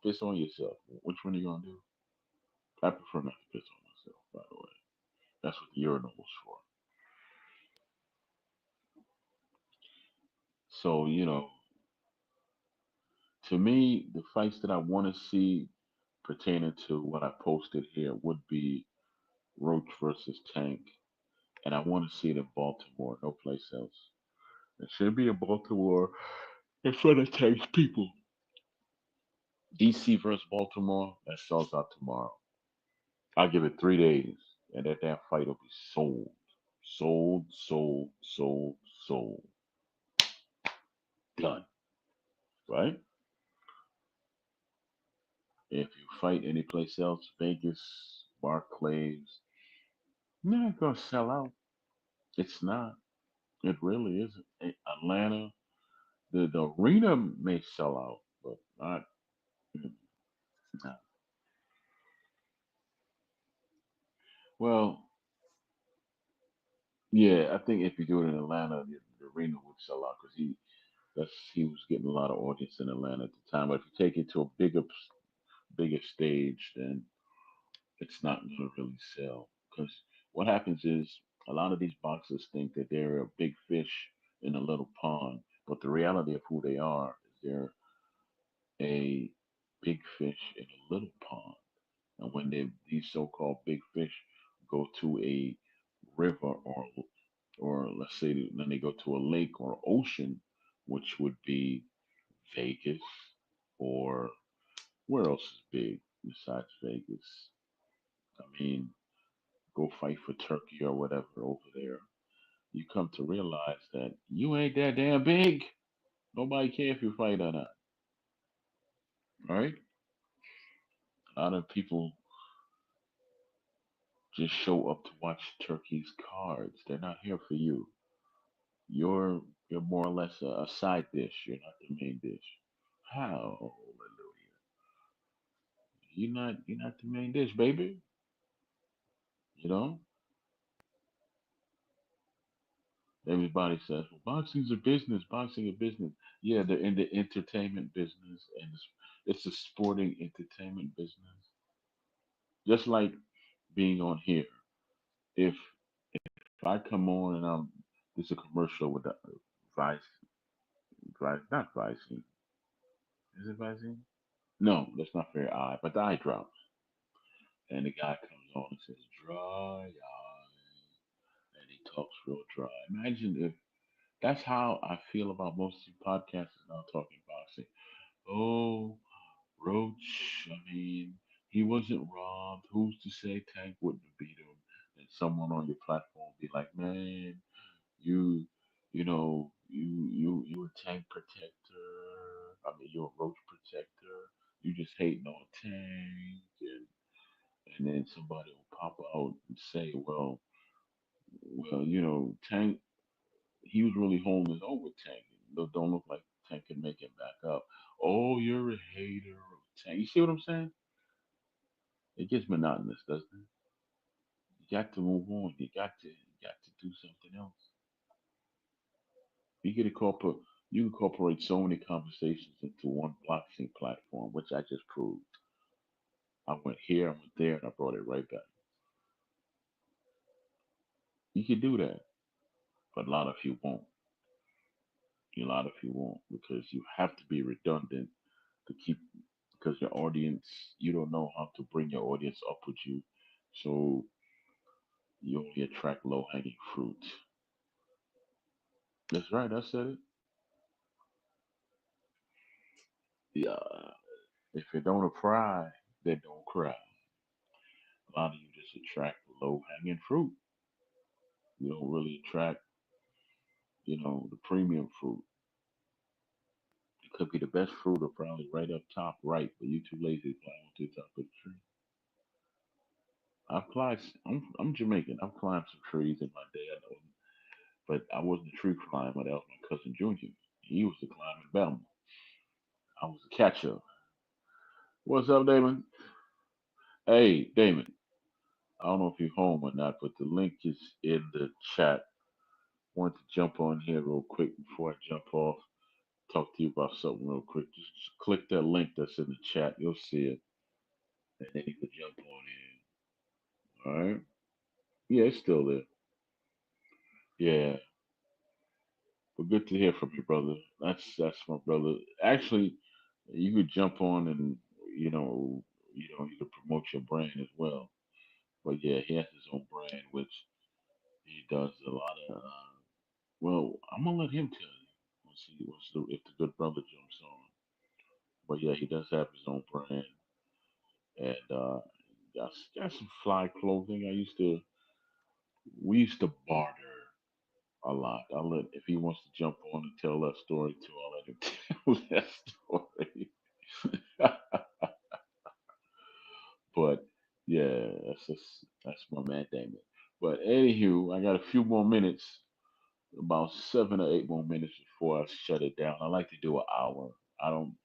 piss on yourself. Which one are you gonna do? I prefer not to piss on myself. By the way, that's what the urinal was for. So to me, the fights that I want to see pertaining to what I posted here would be Roach versus Tank, and I want to see it in Baltimore, no place else. It should be in Baltimore in front of Tank's people. DC versus Baltimore, that sells out tomorrow. I'll give it 3 days, and that damn fight will be sold, sold, sold, sold, sold, done. Right? If you fight any place else, Vegas, Barclays, not gonna sell out. It's not. It really isn't. Atlanta, the arena may sell out, but not. mm, not. Well, yeah, I think if you do it in Atlanta, the arena would sell out because he was getting a lot of audience in Atlanta at the time. But if you take it to a bigger stage, then it's not going to really sell. Because what happens is a lot of these boxers think that they're a big fish in a little pond, but the reality of who they are is they're a big fish in a little pond. And when these so-called big fish go to a river or let's say then they go to a lake or ocean, which would be Vegas or where else is big besides Vegas? I mean, go fight for Turkey or whatever over there. You come to realize that you ain't that damn big. Nobody care if you fight or not, right? A lot of people just show up to watch Turkey's cards. They're not here for you. You're more or less a side dish. You're not the main dish. How? Hallelujah. You're not the main dish, baby. You know? Everybody says, well, boxing's a business, boxing a business. Yeah, they're in the entertainment business, and it's a sporting entertainment business. Just like being on here. If I come on and there's a commercial with the Vice, not Vicing. Is it Vicing? No, that's not Fair Eye, but the eye drops. And the guy comes on and says, dry eye. And he talks real dry. Imagine if that's how I feel about most of the podcasters now talking boxing. Oh, Roach, I mean, he wasn't robbed. Who's to say Tank wouldn't have beat him? And someone on your platform be like, man, you, you a Tank protector. I mean, you're a Roach protector. You just hating on Tank, and then somebody will pop out and say, well, Tank, he was really holding his own with Tank. It don't look like Tank can make it back up. Oh, you're a hater of Tank. You see what I'm saying? It gets monotonous, doesn't it? You got to move on. You got to do something else. You get you incorporate so many conversations into one blockchain platform, which I just proved. I went here, I went there, and I brought it right back. You can do that, but a lot of you won't. A lot of you won't because you have to be redundant to keep because your audience you don't know how to bring your audience up with you, so you only attract low hanging fruit. That's right, I said it. Yeah, if it don't apply, then don't cry. A lot of you just attract low hanging fruit. You don't really attract, the premium fruit. It could be the best fruit or probably right up top, right, but you too lazy to climb to the top of the tree. I've climbed. I'm Jamaican. I've climbed some trees in my day. I know, but I wasn't a tree climber. That was my cousin Junior. He was the climbing Belma. I was a catcher. What's up, Damon? Hey, Damon. I don't know if you're home or not, but the link is in the chat. Want to jump on here real quick before I jump off. Talk to you about something real quick. Just click that link that's in the chat. You'll see it, and then you can jump on in. All right? Yeah, it's still there. Yeah, but good to hear from you, brother. That's my brother. Actually, you could jump on and you could promote your brand as well. But yeah, he has his own brand, which he does a lot of. Well, I'm gonna let him tell you if the good brother jumps on. But yeah, he does have his own brand, and got some fly clothing. We used to barter a lot. I'll let if he wants to jump on and tell that story too. I'll let him tell that story. But yeah, that's my man Damon. But anywho, I got a few more minutes, about 7 or 8 more minutes before I shut it down. I like to do an hour. I don't.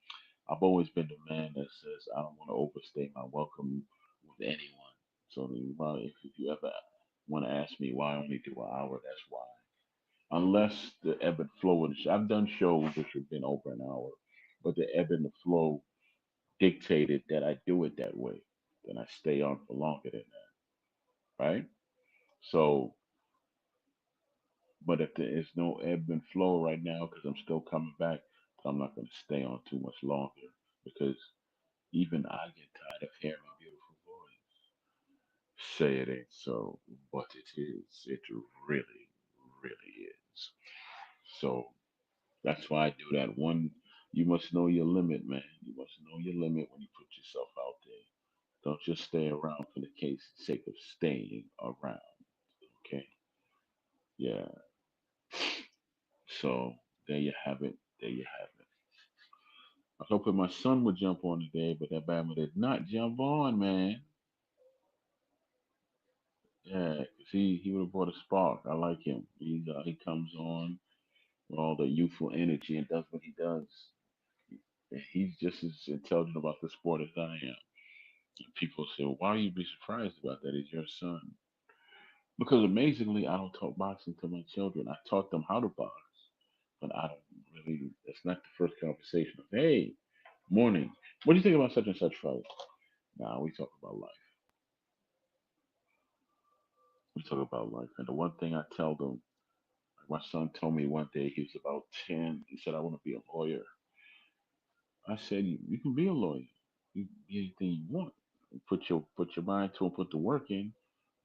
I've always been the man that says I don't want to overstay my welcome with anyone. So if you ever want to ask me why I only do an hour, that's why. Unless the ebb and flow of the show. I've done shows which have been over an hour, but the ebb and the flow dictated that I do it that way. Then I stay on for longer than that, right? So, but if there is no ebb and flow right now, because I'm still coming back, so I'm not going to stay on too much longer because even I get tired of hearing my beautiful voice. Say it ain't so, but it is. It really, really is. So that's why I do that. One, you must know your limit, man. You must know your limit when you put yourself out there. Don't just stay around for the sake of staying around. Okay? Yeah. So there you have it. There you have it. I was hoping my son would jump on today, but that Bama did not jump on, man. Yeah, 'cause he would have brought a spark. I like him. He comes on with all the youthful energy and does what he does. And he's just as intelligent about the sport as I am. And people say, well, why you be surprised about that? He's your son. Because amazingly, I don't talk boxing to my children. I taught them how to box, but I don't really. That's not the first conversation of, hey, morning. What do you think about such and such fight? Nah, we talk about life. We talk about life. And the one thing I tell them, like my son told me one day, he was about 10. He said, I want to be a lawyer. I said, you can be a lawyer. You can be anything you want. Put your mind to it, put the work in,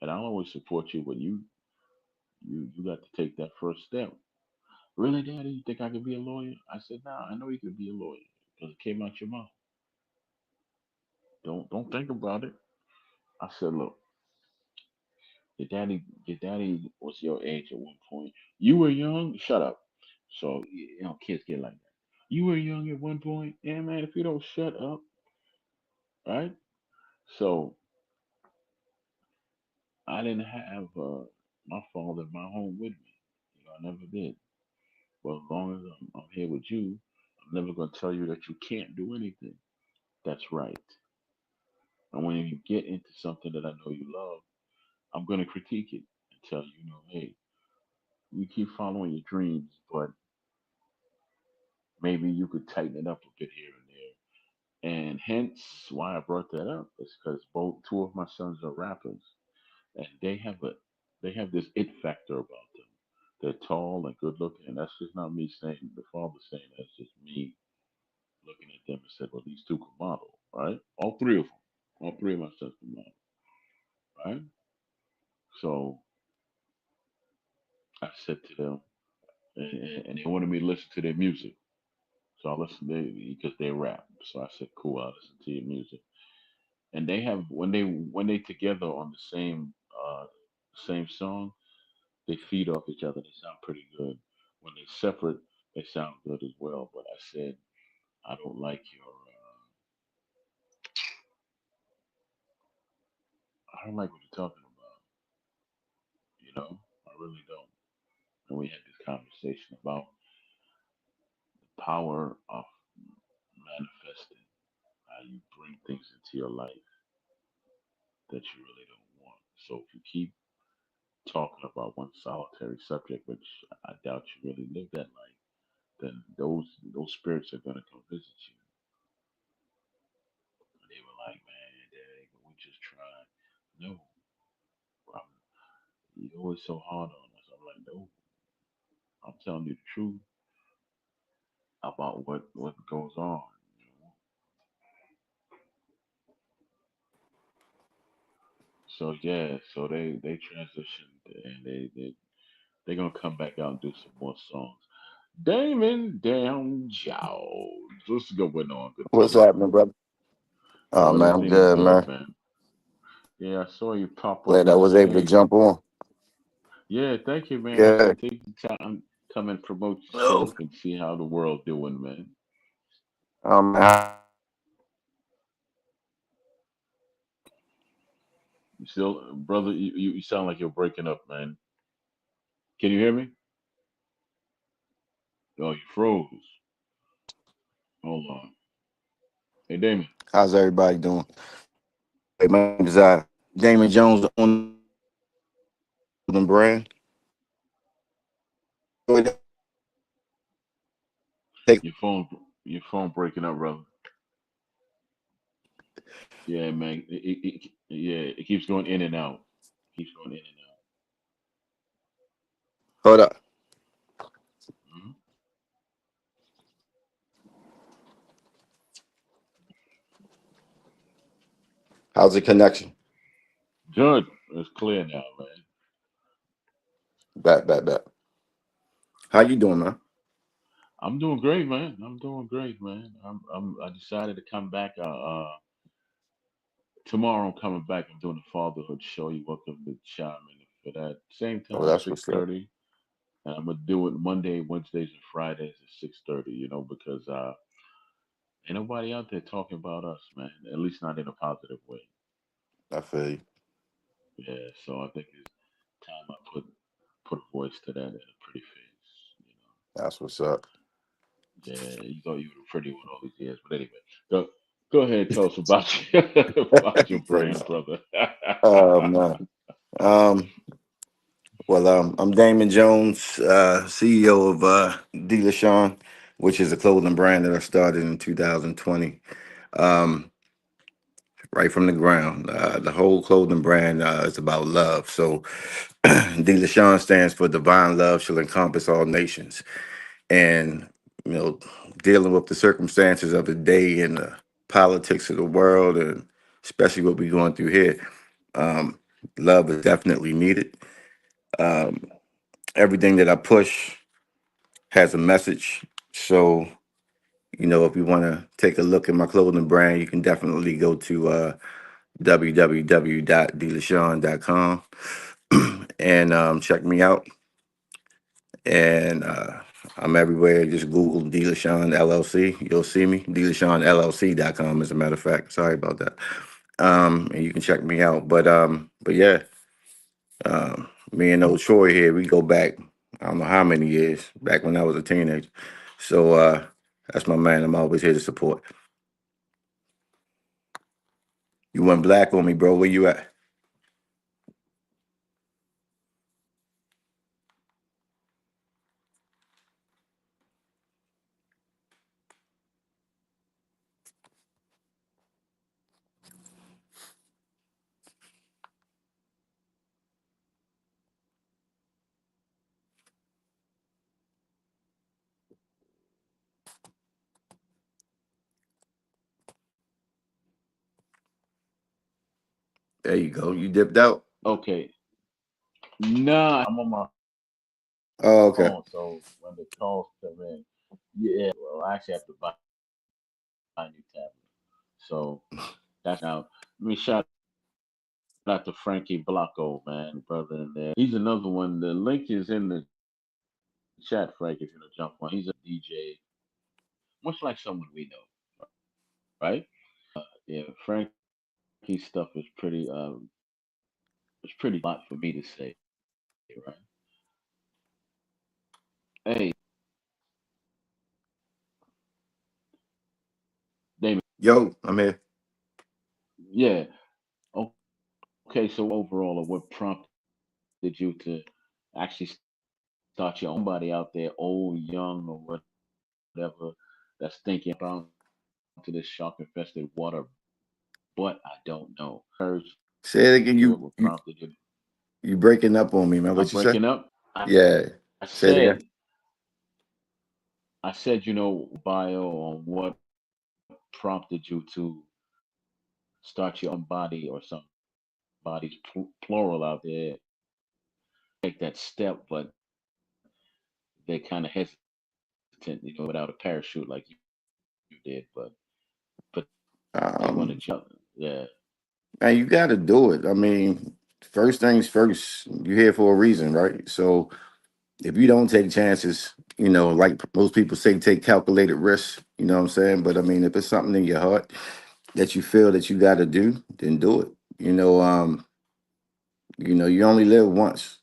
and I'll always support you when you got to take that first step. Really, Daddy? You think I could be a lawyer? I said, Nah, I know you could be a lawyer because it came out your mouth. Don't think about it. I said, Look, your daddy was your age at one point. You were young. Shut up. So kids get like that. You were young at one point. Yeah, man. If you don't shut up, right? So I didn't have my father in my home with me. I never did. Well, as long as I'm here with you, I'm never gonna tell you that you can't do anything. That's right. And when you get into something that I know you love, I'm going to critique it and tell you, hey, you keep following your dreams, but maybe you could tighten it up a bit here and there. And hence why I brought that up is because both two of my sons are rappers, and they have this it factor about them. They're tall and good looking, and that's just not me saying the father saying that. It's just me looking at them and said, well, these two can model, right? All three of them, all three of my sons can model, right? So I said to them, and they wanted me to listen to their music. So I listened to because they rap. So I said, cool, I'll listen to your music. And they have when they together on the same song, they feed off each other. They sound pretty good. When they're separate, they sound good as well. But I said, I don't like I don't like what you're talking about. I really don't. And we had this conversation about the power of manifesting, how you bring things into your life that you really don't want. So if you keep talking about one solitary subject, which I doubt you really live that life, then those spirits are gonna come visit you. And they were like, man, Daddy, but we just tried. No, I'm, you're always so hard on us. I'm like, no, I'm telling you the truth about what goes on. You know? So yeah, so they transitioned and they're gonna come back out and do some more songs. Damon Down Jones. What's going on, good What's brother? happening, brother? Oh, Oh man, I'm everything is good, good, man. man. Yeah, I saw you pop up Glad I on was able to stage. jump on. Yeah, thank you, man. I Yeah. said take the time, come and promote Oh. yourself and see how the world doing, man. Man, You still, brother, you sound like you're breaking up, man. Can you hear me? Oh, you froze. Hold on. Hey, Damon, how's everybody doing? Hey, my name is Damon Jones, the owner of the brand. Go ahead, take your phone, your phone breaking up, brother. Yeah, man. Yeah, it keeps going in and out. Keeps going in and out. hold up. Mhm. How's the connection? Good. It's clear now, man. Back. How you doing, man? I'm doing great, man. I'm doing great, man. I decided to come back. Tomorrow I'm coming back. I'm doing the fatherhood show. You're welcome to chime in for that. Same Oh, time, that's six what's up. thirty, and I'm gonna do it Monday, Wednesdays, and Fridays at 6:30. Because ain't nobody out there talking about us, man. At least not in a positive way. I feel you. Yeah. So I think it's time I put a voice to that and a pretty face. That's what's up. Yeah. You thought you were pretty one all these years, but anyway, go ahead. And tell us about about your He said, brand, brother. man. Um, Well, I'm Damon Jones, CEO of Dealer Sean, which is a clothing brand that I started in 2020, um, right from the ground. The whole clothing brand is about love. So, Dealer Sean stands for Divine Love Shall Encompass All Nations. And, you know, dealing with the circumstances of the day and the politics of the world, and especially what we're going through here, um, love is definitely needed. Um, Everything that I push has a message. So, if you want to take a look at my clothing brand, you can definitely go to www.delashawn.com and check me out. And I'm everywhere. Just Google Dealashawn LLC. You'll see me. DealashawnLLC.com, as a matter of fact. Sorry about that. And you can check me out. But yeah, me and old Troy here, we go back, I don't know how many years, back when I was a teenager. So that's my man. I'm always here to support. You went black on me, bro. Where you at? There you go. You dipped out. Okay. Nah, I'm on my Oh, phone, okay. so when the calls come in, yeah, well, I actually have to buy a new tablet. So that's now. Let me shout out to Frankie Blocko, man, brother in there. He's another one. The link is in the chat, Frank, if you want to jump on. He's a DJ, much like someone we know, right? Yeah, Frankie's stuff is pretty it's pretty deep. It's a lot for me to say, right? Hey, Damon. Yo, I'm here. Yeah. Okay. So what was your overall, or what prompted you to actually start your own business? Somebody out there, old, young, or whatever, that's thinking about jumping out into this shark-infested water, but I don't know. What encouraged you? What Say it prompted again. you? You breaking up on me, I'm man. What you breaking say? up. Yeah. I Say it said, again. bio on what prompted you to start your own body or somebody's plural out there, take that step, but they're kind of hesitant, without a parachute like you did. But they want to jump out. Yeah. Um, Man, you got to do it. I mean, first things first. You're here for a reason, right? So if you don't take chances, like most people say, take calculated risks. You know what I'm saying? But I mean, if it's something in your heart that you feel that you got to do, then do it. You only live once,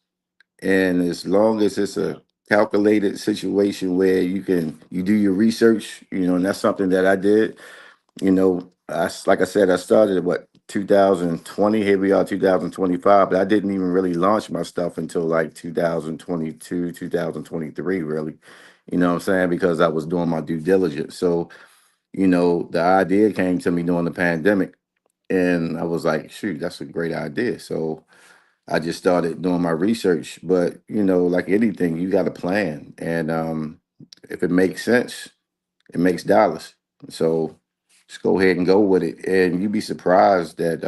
and as long as it's Yeah. a calculated situation where you do your research, and that's something that I did. Like I said, I started at what 2020. Here we are, 2025. But I didn't even really launch my stuff until like 2022, 2023. Really, you know what I'm saying? Because I was doing my due diligence. So the idea came to me during the pandemic, and I was like, shoot, that's a great idea. So I just started doing my research. But like anything, you got a plan, and if it makes sense, it makes dollars. So just go ahead and go with it, and you'd be surprised that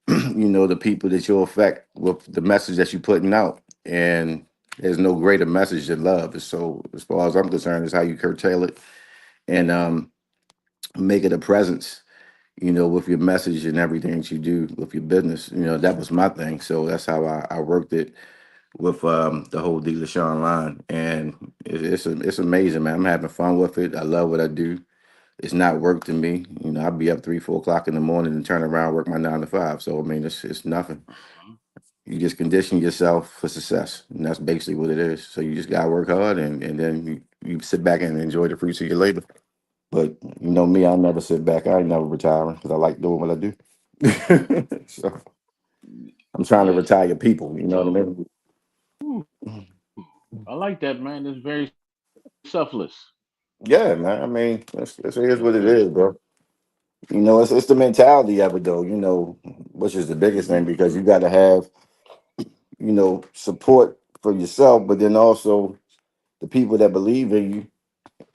the people that you'll affect with the message that you're putting out. And there's no greater message than love. So as far as I'm concerned, is how you curtail it and make it a presence. With your message and everything that you do with your business. That was my thing. So that's how I worked it with the whole Dealer Sean line, and it's amazing, man. I'm having fun with it. I love what I do. It's not work to me. I'll be up 3, 4 o'clock in the morning and turn around, work my 9 to 5. So I mean, it's nothing. Uh-huh. You just condition yourself for success, and that's basically what it is. So you just gotta work hard, and then you sit back and enjoy the fruits of your labor. But me, I never sit back. I ain't never retiring because I like doing what I do. So I'm trying to Yeah. retire people. You know what I So mean? Ooh, I like that, man. It's very selfless. Yeah, man. I mean, it is what it Okay. is, bro. It's the mentality of it, though. Which is the biggest thing Hmm. because you got to have support for yourself, but then also the people that believe in you,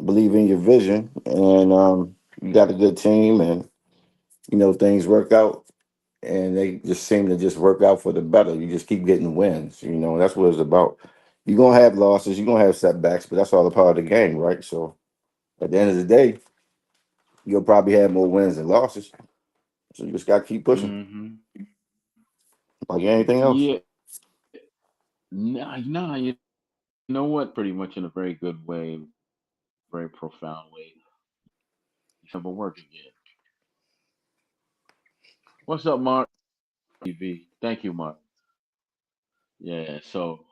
believe in your vision, and you got a good team, and things work out, and they just seem to just work out for the better. You just keep getting wins. That's what it's about. You're gonna have losses, you're gonna have setbacks, but that's all a part of the game, right? So at the end of the day, you'll probably have more wins than losses. So you just gotta keep pushing, Hmm. like anything else. Yeah. Nah. You know what? Pretty much in a very good way, very profound way. You never work again. What's up, Mark? TV. Thank you, Mark. Yeah. So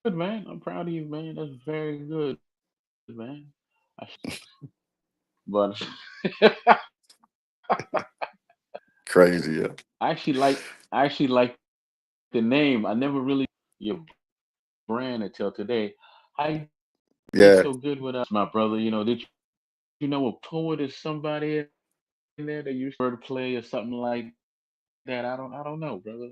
good, man. I'm proud of you, man. That's very good, man. But Crazy, yeah. I actually like the name. I never really your brand until today. How you get so good with Yeah. my brother? Did you know a poet is somebody in there that used wordplay or something like that? I don't know, brother.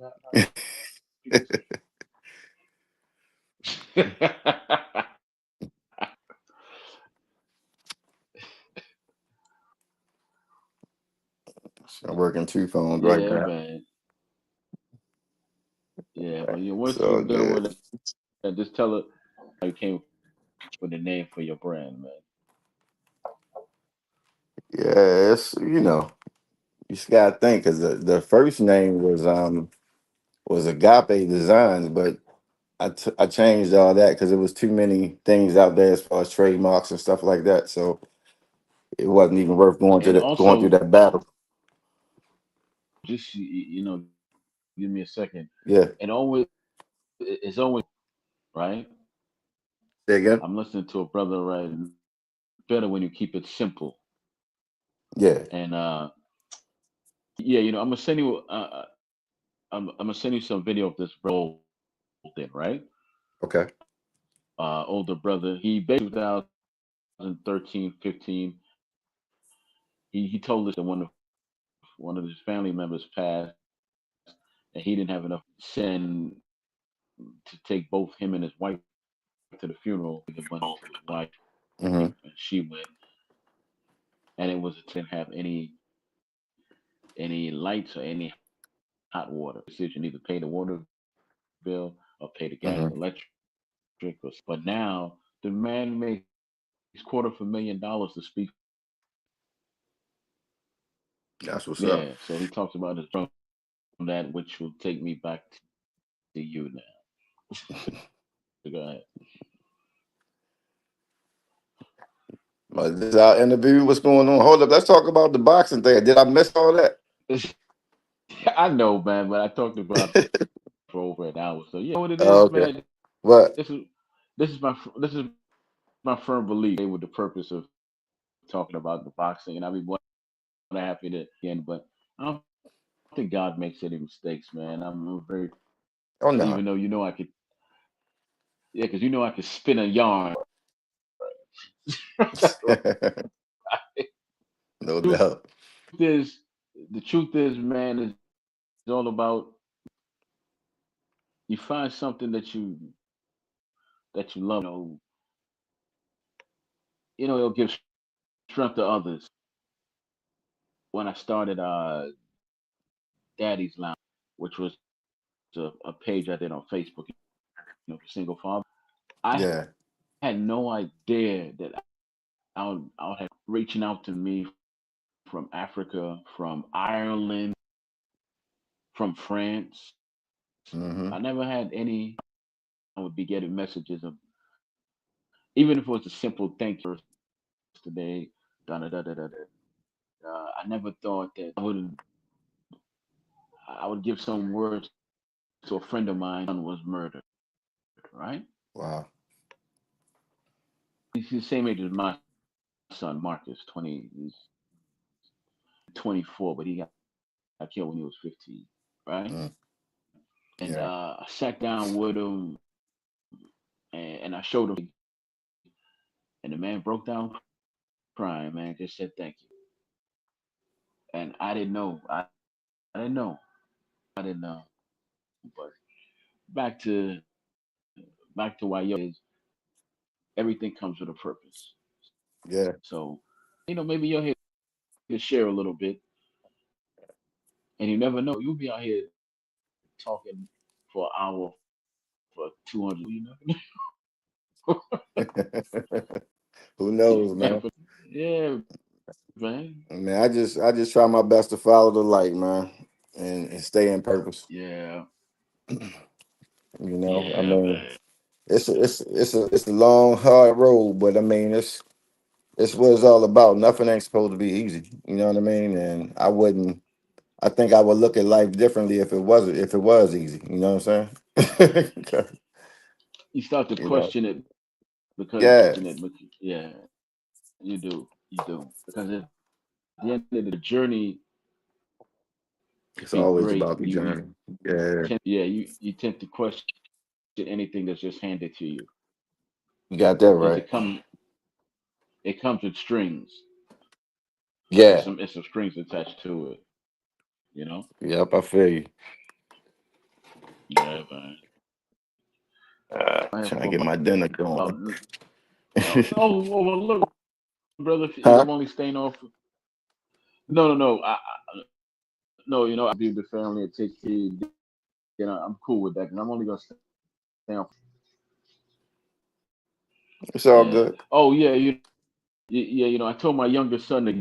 I'm working two phones right Yeah, now. man. Yeah, but once you're So done with good. it, just tell it how you came with the name for your brand, man. Yeah, you just gotta think because the first name was Agape Designs, but I changed all that because there was too many things out there as far as trademarks and stuff like that. So it wasn't even worth And going through also, that battle. just give me a second. And Yeah. always, it's always right. Say again. I'm listening to a brother right. Better when you keep it simple. Yeah. And yeah, I'm gonna send you. I'm gonna send you some video of this bro then, right? Okay. Older brother. He basically 2013, 15. He told us that one of his family members passed, and he didn't have enough send to take both him and his wife to the funeral. He gave money to his wife, and Hmm. she went. And it was a didn't have any lights or any hot water. Decision either pay the water bill or pay the gas, electric, Hmm. but now the man makes $250,000 to speak for his family. That's what's Yeah, up. so he talks about his from that, which will take me back to you now. Go ahead. But this is our interview. What's going on? Hold up. Let's talk about the boxing thing. Did I miss all that? I know, man, but I talked about it for over an hour. So yeah, you know what it is, man. Okay. This is What? this is my firm belief. With the purpose of talking about the boxing, and I'll be more than happy to again. But I don't think God makes any mistakes, man. I'm very even though Oh I no. could, yeah, because I could spin a yarn. No Truth doubt. is, the truth is, man, is all about you find something that you love. It'll give strength to others. When I started Daddy's Lounge, which was a page I did on Facebook, for single father, I had no Yeah. idea that I would have reaching out to me from Africa, from Ireland, from France. I never had Hmm. I would be getting messages of, even if it was a simple thank you today, da da da da da. Da. I never thought that I would give some words to a friend of mine. Son was murdered, right? Wow. He's the same age as my son Marcus, 20. He's 24, but he got killed when he was 15, right? Mm. And Yeah. I sat down with him. and I showed him, and the man broke down crying, man. Just said thank you, and I didn't know. I didn't know. I didn't know. But back to back to why yo is everything comes with a purpose. Yeah. So maybe you're here to share a little bit, and you never know. You'll be out here talking for an hour for 200. Who knows, Yeah, man? yeah, man. Man, I just try my best to follow the light, man, and stay in purpose. Yeah, You know, I yeah, mean, man. it's a long, hard road, but I mean, it's what it's all about. Nothing ain't supposed to be easy. You know what I mean? And I wouldn't. I think I would look at life differently if it was easy. You know what I'm saying? You start to You know, question it yeah, yeah, you do, because at the end of the day, the journey could it's be always great. about the journey. Yeah, You tend to question anything that's just handed to you you got that because right. it comes with strings. Yeah, It's some strings attached to it. You know? yep, I feel you. Yeah, man. I have for Trying to get my dinner about going. well, look, brother. If I'm Huh? only staying off. No. No. I be with the family and take care. I'm cool with that because I'm only gonna stay on. It's Yeah. all good. Oh yeah. Yeah. I told my younger son to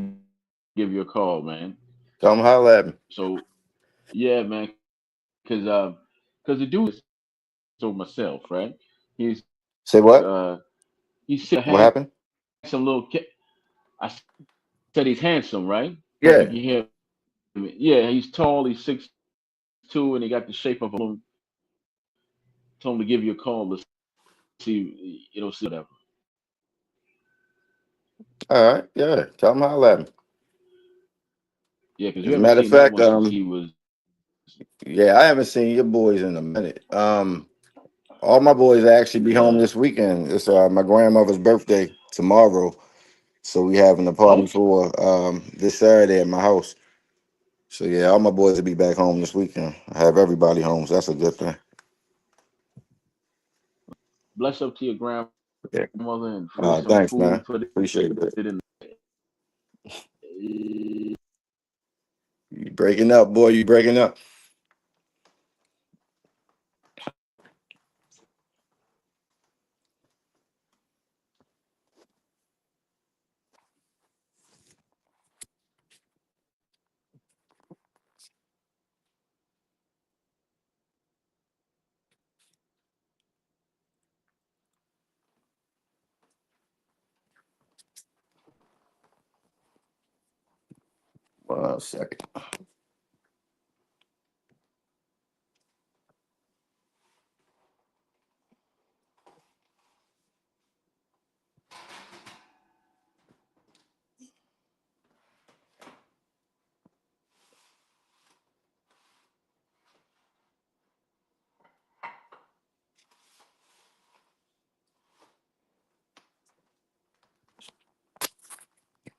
give you a call, man. Come holler at me. So yeah, man. Cause the dude is so myself, right? He's Say what? he's six, a What happened? handsome little kid. I said he's handsome, right? Hope you can hear me. Yeah. Yeah, he's tall. He's 6'2", and he got the shape of a told him to give you a call to see whatever. All right. Yeah. Come holler at me. Yeah, because you haven't As a seen matter that of one fact, since he was. yeah, I haven't seen your boys in a minute. All my boys actually be home Yeah. this weekend. It's my grandmother's birthday tomorrow, so we having a Oh, party for this Saturday at my house. So yeah, all my boys will be back home this weekend. I have everybody home, so that's a good thing. bless up to your grandmother and for some food and put it Thanks, man. Appreciate in. it. You breaking up, boy? You breaking up? One second.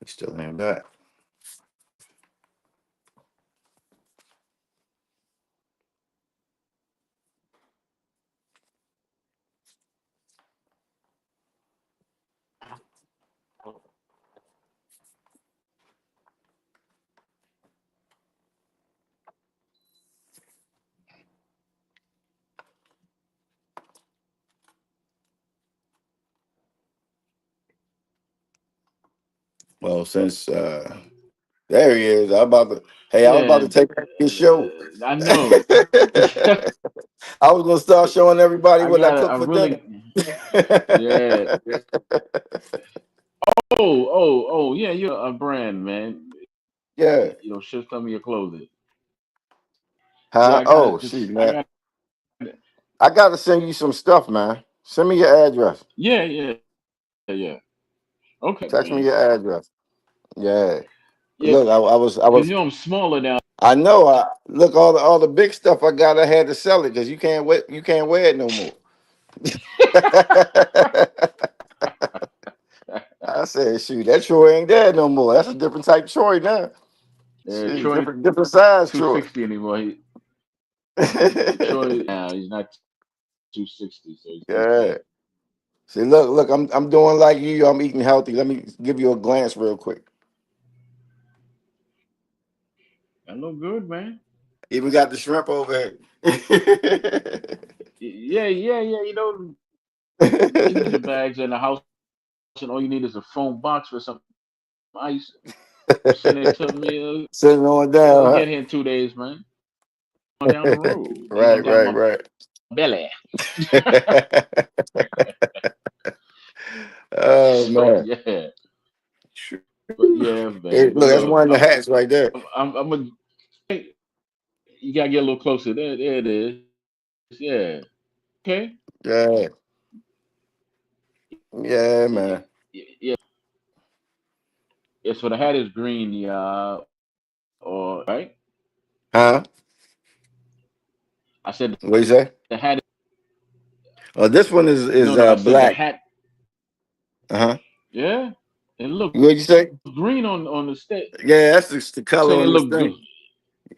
We still ain't back. Well, since there he is, I was about Yeah, to take back your show. I know. I was gonna start showing everybody I what I got it. cook I for dinner. really. Yeah. Oh. Yeah. You're a brand, man. Yeah. Ship some of your clothing. Yeah, Huh? I gotta Oh just. shoot, I man. got. I gotta send you some stuff, man. Send me your address. Yeah. Okay, man. Text me your address. Yeah. Yeah, Look, I because was. I'm smaller now. I know. Look, all the big stuff I got. I had to sell it because you can't wear it no more. I said, shoot, that Troy ain't there no more. That's a different type of Troy now. Shit, Troy different size Troy. 260 anymore. Troy now he's not 260, so he's Yeah. 210. See, look, I'm doing like you. I'm eating healthy. Let me give you a glance real quick. That look good, man. Even got the shrimp over here. Yeah. Freezer bags in the house, and all you need is a foam box with some ice. Send it to me. Sitting on It'll down, get here in 2 days, man. On down the huh? road. Ain't Right, gonna got right, my right. belly. Oh So man. yeah, Sure. but yeah, man. Hey, But look, that's look, one of the hats right there. I'm a. You gotta get a little closer. There it is. Yeah. Okay. Yeah, yeah, man. Yeah. Yeah. So the hat is green, yeah. Or right. Huh? I said What you say? the hat. Oh, this one No, is no. I said the black. hat. Uh-huh. Yeah. It looked What you say? green on the stick. Yeah, that's the I'm saying color it on this looked good. thing.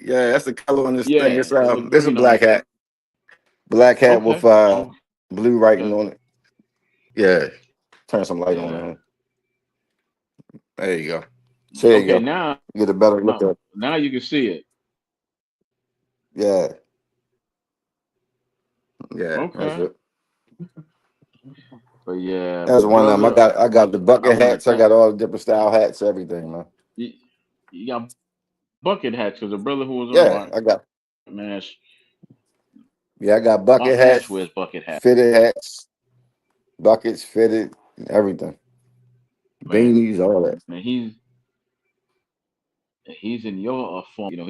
Yeah, that's the color on this thing. Yeah, it looked It's a green on black it. hat. Black hat with Okay. blue writing Okay. on it. Yeah. Turn some light on it. Yeah. Huh? There you go. There you Okay. go. Get a better look at it. Now you can see it. Yeah. Yeah. That's Okay. it. But yeah, That's but one of them. brother, I got the I bucket want to hats. I thank got all the different style hats, everything, man. you. You got bucket hats because the brother who was on, Yeah, right? I got Man, yeah, I got my bucket Nash hats, wears bucket hat. fitted hats, buckets fitted, everything. Man, Beanies, all that. he's in your form. In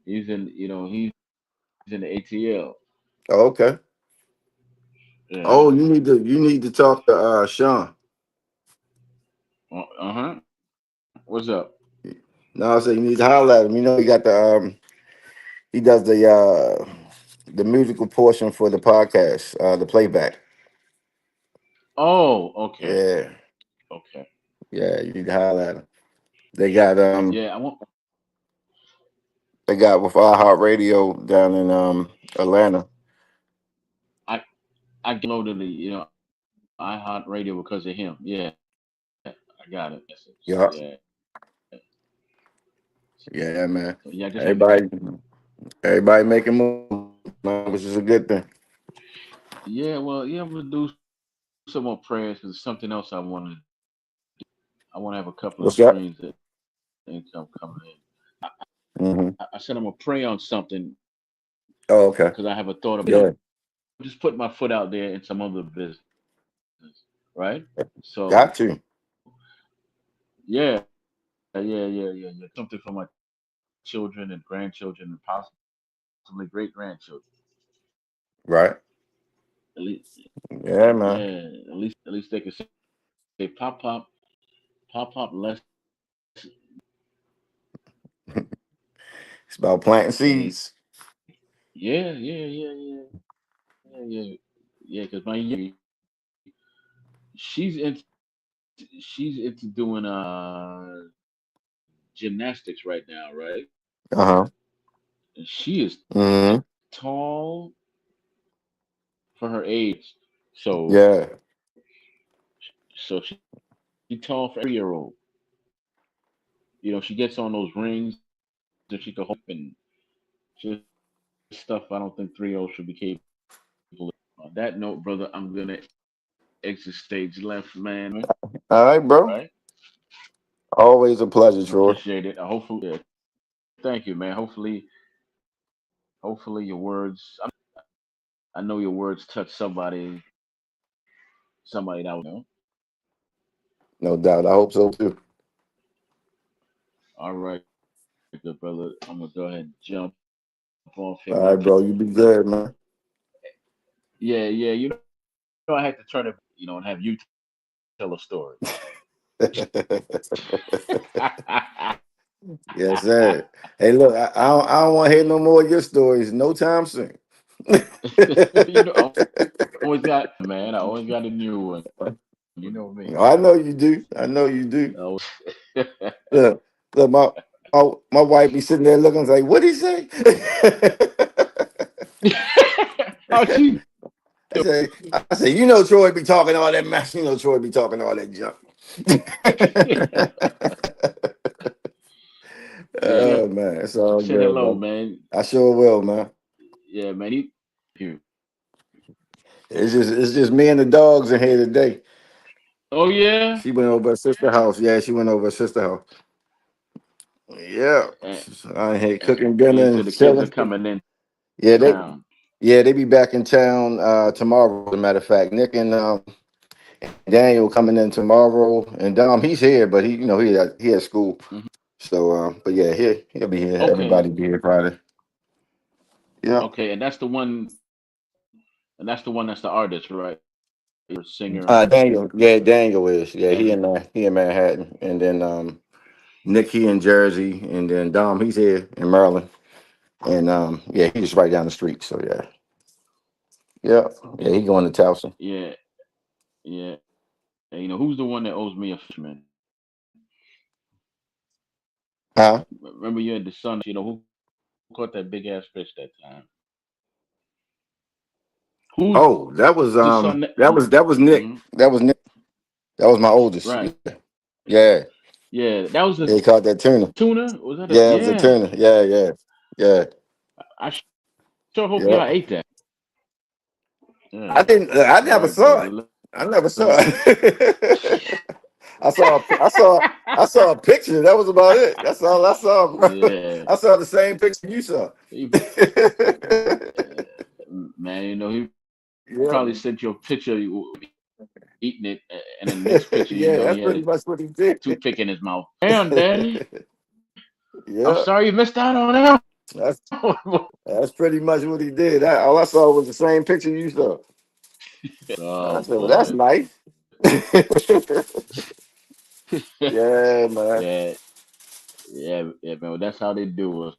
he's in the ATL. Oh, okay. Yeah. Oh, you need to talk to Sean. Uh-huh. What's up? No, I said you need to holler at him. You know he got he does the musical portion for the podcast, the playback. Oh, okay. Yeah. Okay. Yeah, you need to holler at him. They got Yeah, I want they got with iHeartRadio down in Atlanta. I I downloaded the iHeartRadio because of him. Yeah, I got it. Message. Yeah. Yeah. Yeah, man. So yeah, I just had to get. Everybody everybody making moves, man, which is a good thing. Yeah, well, yeah, I'm gonna do some more prayers because it's something else I want to. I want to have a couple of What's streams that? of income coming in. Hmm. I said I'm gonna pray on something Oh, because okay. I have a thought of Yeah. just putting my foot out there in some other business, right? So Got to. yeah. Something for my children and grandchildren and possibly great grandchildren. Right. At least, Yeah, man. yeah. At least they can say pop, let's It's about planting and seeds. yeah. Because my she's into she's into doing gymnastics right now, right? Uh-huh. And she is Hmm. tall for her age. So Yeah. she tall for every 3-year old. She gets on those rings and she can hold and just stuff I don't think 3-year-olds should be capable of. On that note, brother, I'm gonna exit stage left, man. All right, bro. Right? Always a pleasure, I Troy. appreciate it. Hopefully, yeah, thank you, man. Hopefully your words. I know your words touch somebody that was. No doubt. I hope so too. All right, good brother. I'm gonna go ahead and jump off here, man. All right, bro. You be good, man. Yeah. I had to turn it, and have you tell a story. Yes, sir. Hey, look, I don't want to hear no more of your stories no time soon. You know, I always got man. I always got a new one. You know me. I know you do. I know you I do. always, Look, look, my wife be sitting there looking like, what did he say? How she I say, you know, Troy be talking all that mess. You know, Troy be talking all that junk. yeah, let Oh man, it's all say good, hello, bro. man. I sure will, man. Yeah, man. You. It's just me and the dogs in here today. Oh yeah. She went over her sister house. Yeah, she went over her sister house. Yeah, And, so I here and cooking dinner yeah, so and the kids are chilling. coming in Yeah, town. they be back in town tomorrow. As a matter of fact, Nick and Daniel coming in tomorrow, and Dom he's here, but he at school. Hmm. So, but yeah, he'll be here. Okay. Everybody be here Friday. Yeah. Okay, and that's the one. And that's the one. That's the artist, right? Your singer, Daniel, yeah, Daniel is, yeah, Daniel. he in Manhattan, and then Nick he in Jersey, and then Dom he's here in Maryland, and yeah, he's just right down the street. So yeah, yeah, yeah, he going to Towson. Yeah, yeah. And, who's the one that owes me a fishman? Huh? Remember you had the son. Who caught that big ass fish that time? Who's Oh, that was the son? that was Nick. Mhm. That was Nick. That was my oldest. Right. Yeah, yeah. Yeah, that was a They caught that tuna. tuna. Was that a? Yeah, it was a Yeah. tuna. Yeah, yeah, yeah, I sure hope yeah. y'all ate that. I Yeah. didn't. I All never right, saw brother. it. I never Let saw me. it. I saw a picture. That was about it. That's all I saw, bro. Yeah. I saw the same picture you saw. He, man, he Yeah, probably sent you a picture of you eating it, and then the next picture, yeah. he That's had pretty a much what he did. toothpick in his mouth. Damn, Daddy. I'm Yeah, sorry you missed out on that. that's that's pretty much what he did. All I saw was the same picture you saw. I Oh said, "Well, that's boy. nice." Yeah, man. Yeah, yeah, man. Well, that's how they do us,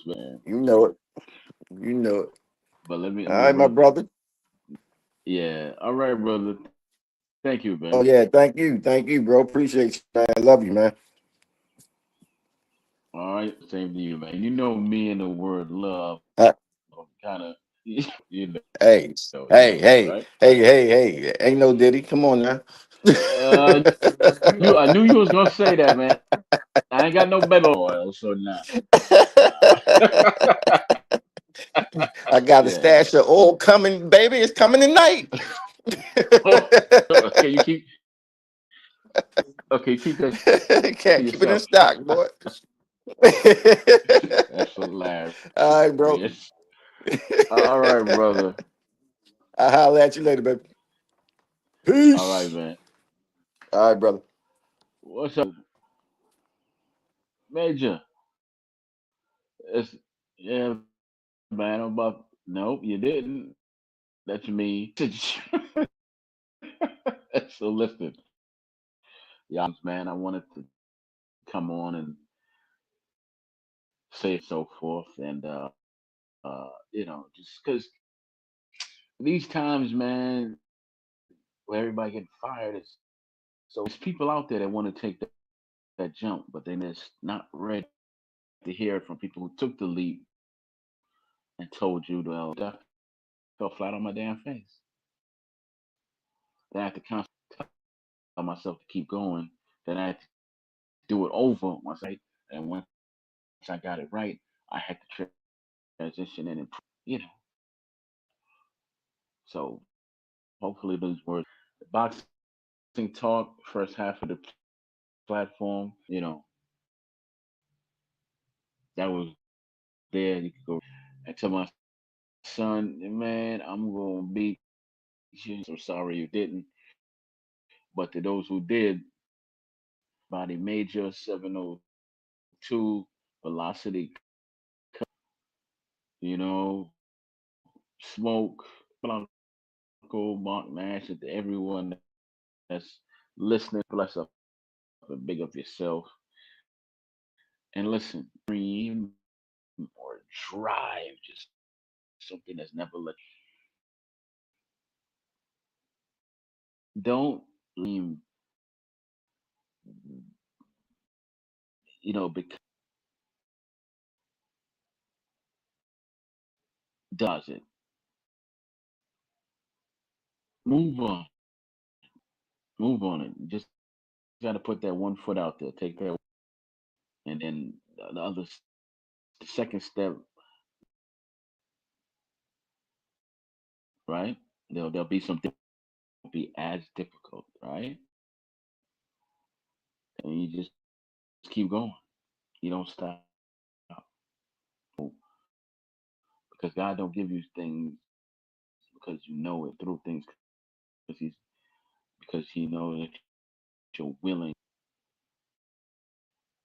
man. You know it. You know it. But let All me right, my run. brother. Yeah. All right, brother. Thank you, Oh man. yeah, thank you, bro. Appreciate you, man. Love you, man. All right, same to you, man. You know me and the word love Uh, kind of, hey, you know hey, that, hey, right? hey, hey, hey. Ain't no Diddy. Come on now. I knew you was gonna say that, man. I ain't got no baby oil, so nah. I got a Yeah. stash of oil coming, baby. It's coming tonight. Oh, okay. Okay. Keep that to Can't yourself. keep it in stock, boy. That's hilarious. All right, bro. All right, brother. I'll holler at you later, baby. All right, Peace. man. All right, brother. What's up, Major? It's yeah, man. I'm about. Nope, you didn't. That's me. So listen, y'all, man. I wanted to come on and say so forth, and just because these times, man, where everybody getting fired is so. There's people out there that want to take that jump, but they're just not ready to hear it from people who took the leap and told you to. I fell flat on my damn face. Then I have to constantly tell myself to keep going. Then I had to do it over once and once I got it right, I had to transition and improve. You know, so hopefully those words, boxing talk, first half of the platform. That was there. You could go and tell my son, man, I'm gonna beat you. So sorry you didn't. But to those who did, body major 702 velocity, smoke, Uncle Mark Nash, and to everyone that's listening, bless up and big up yourself. And listen, dream or drive, just something that's never let. Don't lean, because does it. Move on. Move on it. You just got to put that one foot out there. Take that, and then the second step, right? There'll be some won't be as difficult, right? And you just keep going. You don't stop because God don't give you things because you know it through things because He knows that you're willing,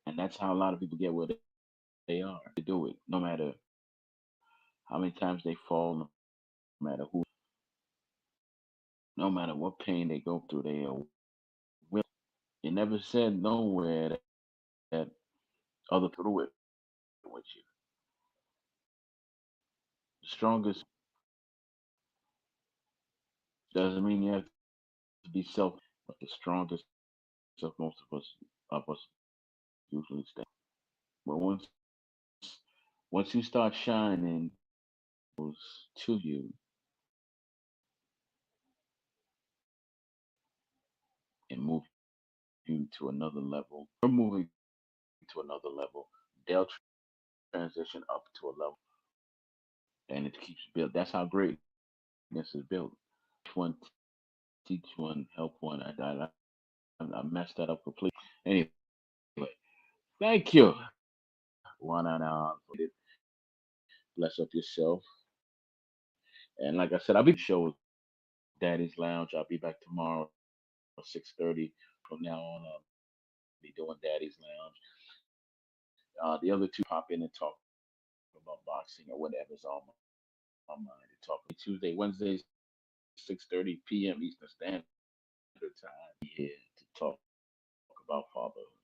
and that's how a lot of people get where they are. They do it no matter how many times they fall, no matter who, no matter what pain they go through. They are willing. It never said nowhere that other people through it with you. The strongest doesn't mean you have to be self, but the strongest of most of us usually stay. But once you start shining, goes to you and move you to another level. You're moving to another level. They'll transition up to a level, and it keeps built. That's how greatness is built. One teach one, help one. I messed that up completely. Anyway, thank you, Juan, for it. Bless up yourself. And like I said, I'll be back tomorrow. Daddy's Lounge. I'll be back tomorrow 6:30. From now on, I'll be doing Daddy's Lounge. The other two people can pop in and talk about boxing or whatever's on my mind to talk about. Tuesday, Wednesdays, 6:30 p.m. Eastern Standard Time. Be here to talk about fatherhood.